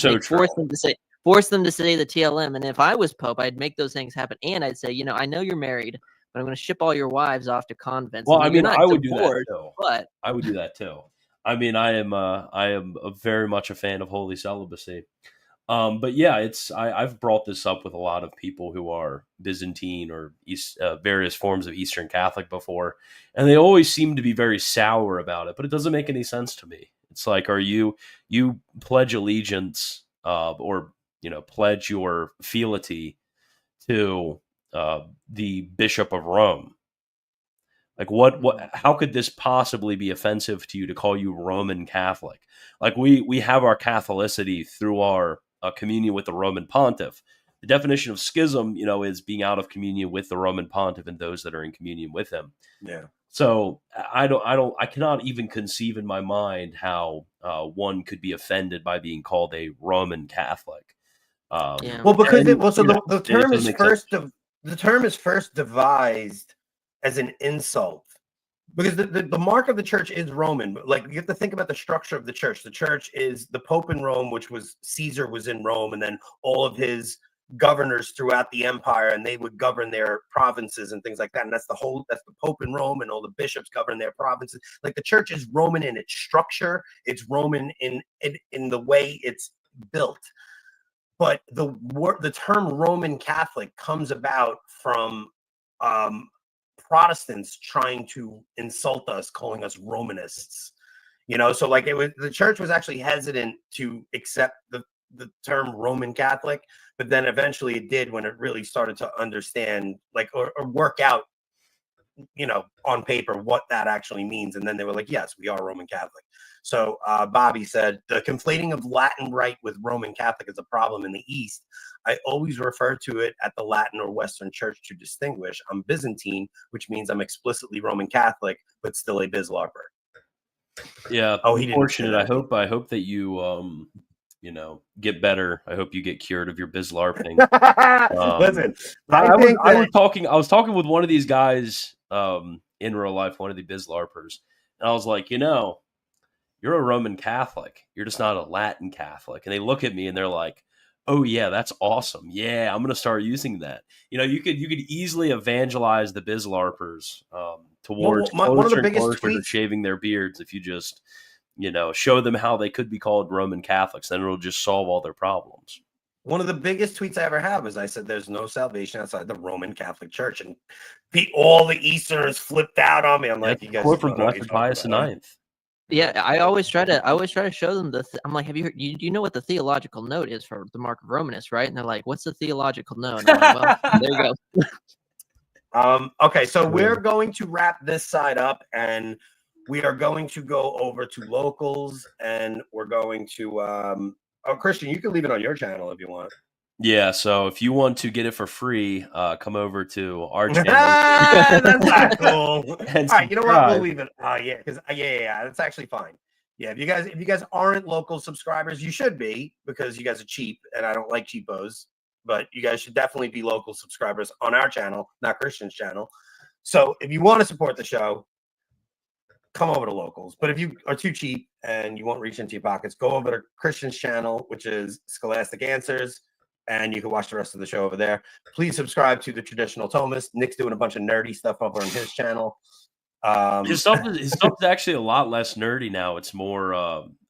force them to say the TLM. And if I was Pope, I'd make those things happen. And I'd say, I know you're married, but I'm going to ship all your wives off to convents. Well, I would do that too. But I would do that too. I mean, I am very much a fan of holy celibacy. But yeah, I've brought this up with a lot of people who are Byzantine or various forms of Eastern Catholic before, and they always seem to be very sour about it. But it doesn't make any sense to me. It's like, are you pledge allegiance or pledge your fealty to the Bishop of Rome? Like how could this possibly be offensive to you to call you Roman Catholic? Like we have our Catholicity through our communion with the Roman Pontiff. The definition of schism, is being out of communion with the Roman Pontiff and those that are in communion with him. Yeah. So I cannot even conceive in my mind how one could be offended by being called a Roman Catholic. Well, because the term is first devised as an insult, because the mark of the church is Roman. But like, you have to think about the structure of the church. The church is the Pope in Rome, which was Caesar was in Rome, and then all of his governors throughout the empire, and they would govern their provinces and things like that. And that's the Pope in Rome, and all the bishops govern their provinces. Like, the church is Roman in its structure. It's Roman in the way it's built. But the term Roman Catholic comes about from Protestants trying to insult us, calling us Romanists. So like the church was actually hesitant to accept the term Roman Catholic, but then eventually it did when it really started to understand, like, or work out, on paper what that actually means. And then they were like, yes, we are Roman Catholic. So Bobby said, the conflating of Latin rite with Roman Catholic is a problem in the East. I always refer to it at the Latin or Western Church to distinguish. I'm Byzantine, which means I'm explicitly Roman Catholic, but still a Bizlarper. Yeah. Oh, he didn't. Fortunate. I hope that you get better. I hope you get cured of your bizlarping. Listen, I think was talking with one of these guys in real life, one of the bizlarpers, and I was like, you're a Roman Catholic. You're just not a Latin Catholic. And they look at me and they're like, oh yeah, that's awesome. Yeah, I'm gonna start using that. You could easily evangelize the bizlarpers towards one of the closer and biggest closer to tweets. shaving their beards if you just show them how they could be called Roman Catholics. Then it'll just solve all their problems. One of the biggest tweets I ever have is I said, there's no salvation outside the Roman Catholic Church. And all the Easterners flipped out on me. I'm like, That's you guys quote from don't know what Blessed you're Pius talking about. IX. Yeah, I always try to show them I'm like, have you heard, you know what the theological note is for the Mark of Romanus, right? And they're like, what's the theological note? And I'm like, well, there you go. Okay, so we're going to wrap this side up, and we are going to go over to locals, and we're going to Christian, you can leave it on your channel if you want. Yeah, so if you want to get it for free, come over to our channel. That's not cool. All right, you know what? We'll leave it. Yeah, because yeah, that's actually fine. Yeah, if you guys aren't local subscribers, you should be, because you guys are cheap, and I don't like cheapos. But you guys should definitely be local subscribers on our channel, not Christian's channel. So if you want to support the show, come over to locals. But if you are too cheap and you won't reach into your pockets, go over to Christian's channel, which is Scholastic Answers. And you can watch the rest of the show over there. Please subscribe to the Traditional Thomist. Nick's doing a bunch of nerdy stuff over on his channel. His stuff is actually a lot less nerdy now. It's more,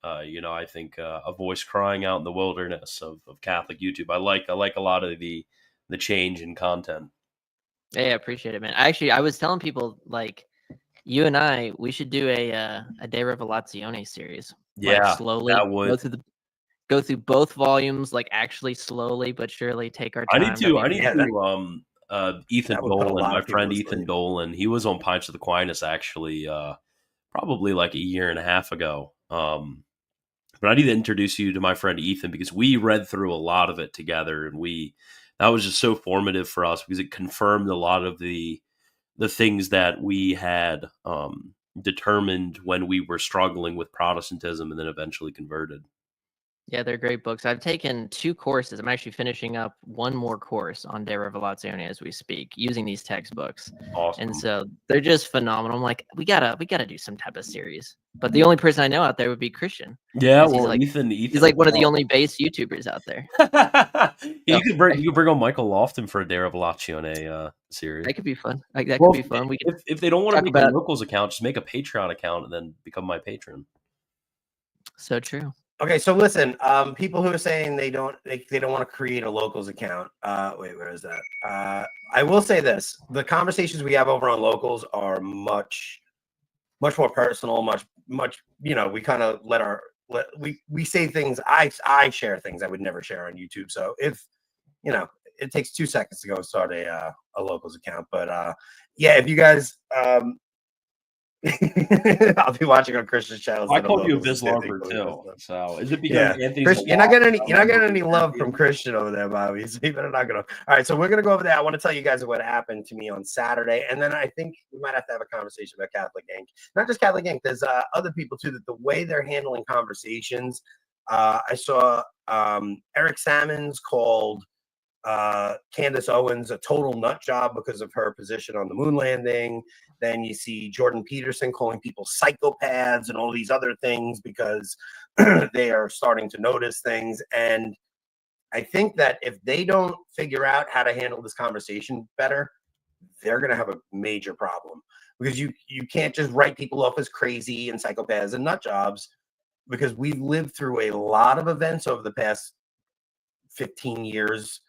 I think a voice crying out in the wilderness of Catholic YouTube. I like a lot of the change in content. Yeah, I appreciate it, man. I was telling people, like, you and I, we should do a De Revelatione series. Yeah, like, slowly that would. Go through both volumes, like, actually slowly but surely take our time. I need to Ethan Dolan, my friend Ethan Dolan, he was on Pints of Aquinas actually probably like a year and a half ago. But I need to introduce you to my friend Ethan, because we read through a lot of it together, and that was just so formative for us, because it confirmed a lot of the things that we had determined when we were struggling with Protestantism and then eventually converted. Yeah, they're great books. I've taken 2 courses. I'm actually finishing up one more course on De Revelatione as we speak, using these textbooks. Awesome. And so they're just phenomenal. I'm like, we gotta do some type of series. But the only person I know out there would be Christian. Yeah, well, Ethan, he's like one of the only base YouTubers out there. You could bring on Michael Lofton for a De Revelatione series. That could be fun. Like, that could be fun. If they don't want to make a locals account, just make a Patreon account and then become my patron. So true. Okay, so listen, people who are saying they don't want to create a locals account. Wait, where is that? I will say this: the conversations we have over on locals are much more personal, much. We kind of we say things. I share things I would never share on YouTube. So if it takes 2 seconds to go start a locals account, but yeah, if you guys. I'll be watching on Christian's channel. I called you a bizlarper too. So is it because Christian, you're not getting any love from Christian over there, Bobby? So you better not go. All right, so we're gonna go over there. I want to tell you guys what happened to me on Saturday, and then I think we might have to have a conversation about Catholic Inc. Not just Catholic Inc. There's other people too, that the way they're handling conversations. I saw Eric Sammons called Candace Owens a total nut job because of her position on the moon landing. Then you see Jordan Peterson calling people psychopaths and all these other things because they are starting to notice things. And I think that if they don't figure out how to handle this conversation better, they're going to have a major problem, because you can't just write people off as crazy and psychopaths and nut jobs, because we've lived through a lot of events over the past 15 years,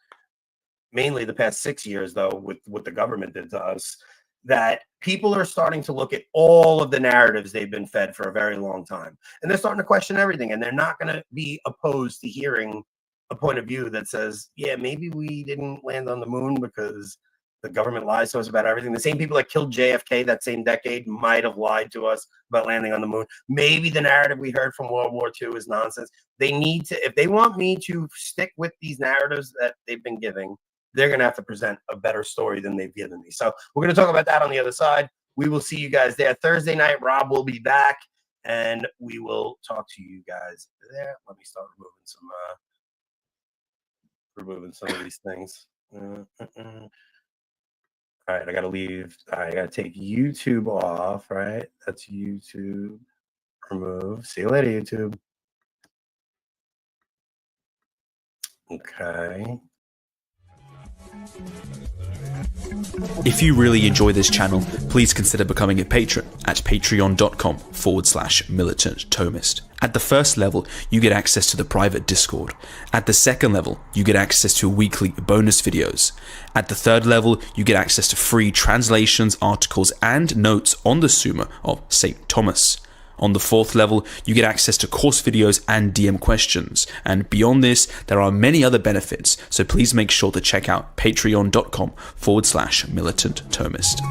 mainly the past 6 years, though, with what the government did to us, that people are starting to look at all of the narratives they've been fed for a very long time. And they're starting to question everything. And they're not going to be opposed to hearing a point of view that says, yeah, maybe we didn't land on the moon because the government lies to us about everything. The same people that killed JFK that same decade might have lied to us about landing on the moon. Maybe the narrative we heard from World War II is nonsense. They need to, if they want me to stick with these narratives that they've been giving, they're going to have to present a better story than they've given me. So we're going to talk about that on the other side. We will see you guys there Thursday night. Rob will be back, and we will talk to you guys there. Let me start removing some of these things. All right, I gotta leave. All right, I gotta take YouTube off. Right, that's YouTube. Remove. See you later, YouTube. Okay. If you really enjoy this channel, please consider becoming a patron at patreon.com/militant Thomist. At the first level, you get access to the private Discord. At the second level, you get access to weekly bonus videos. At the third level, you get access to free translations, articles, and notes on the Summa of St. Thomas. On the fourth level, you get access to course videos and DM questions. And beyond this, there are many other benefits, so please make sure to check out patreon.com/militant Thomist.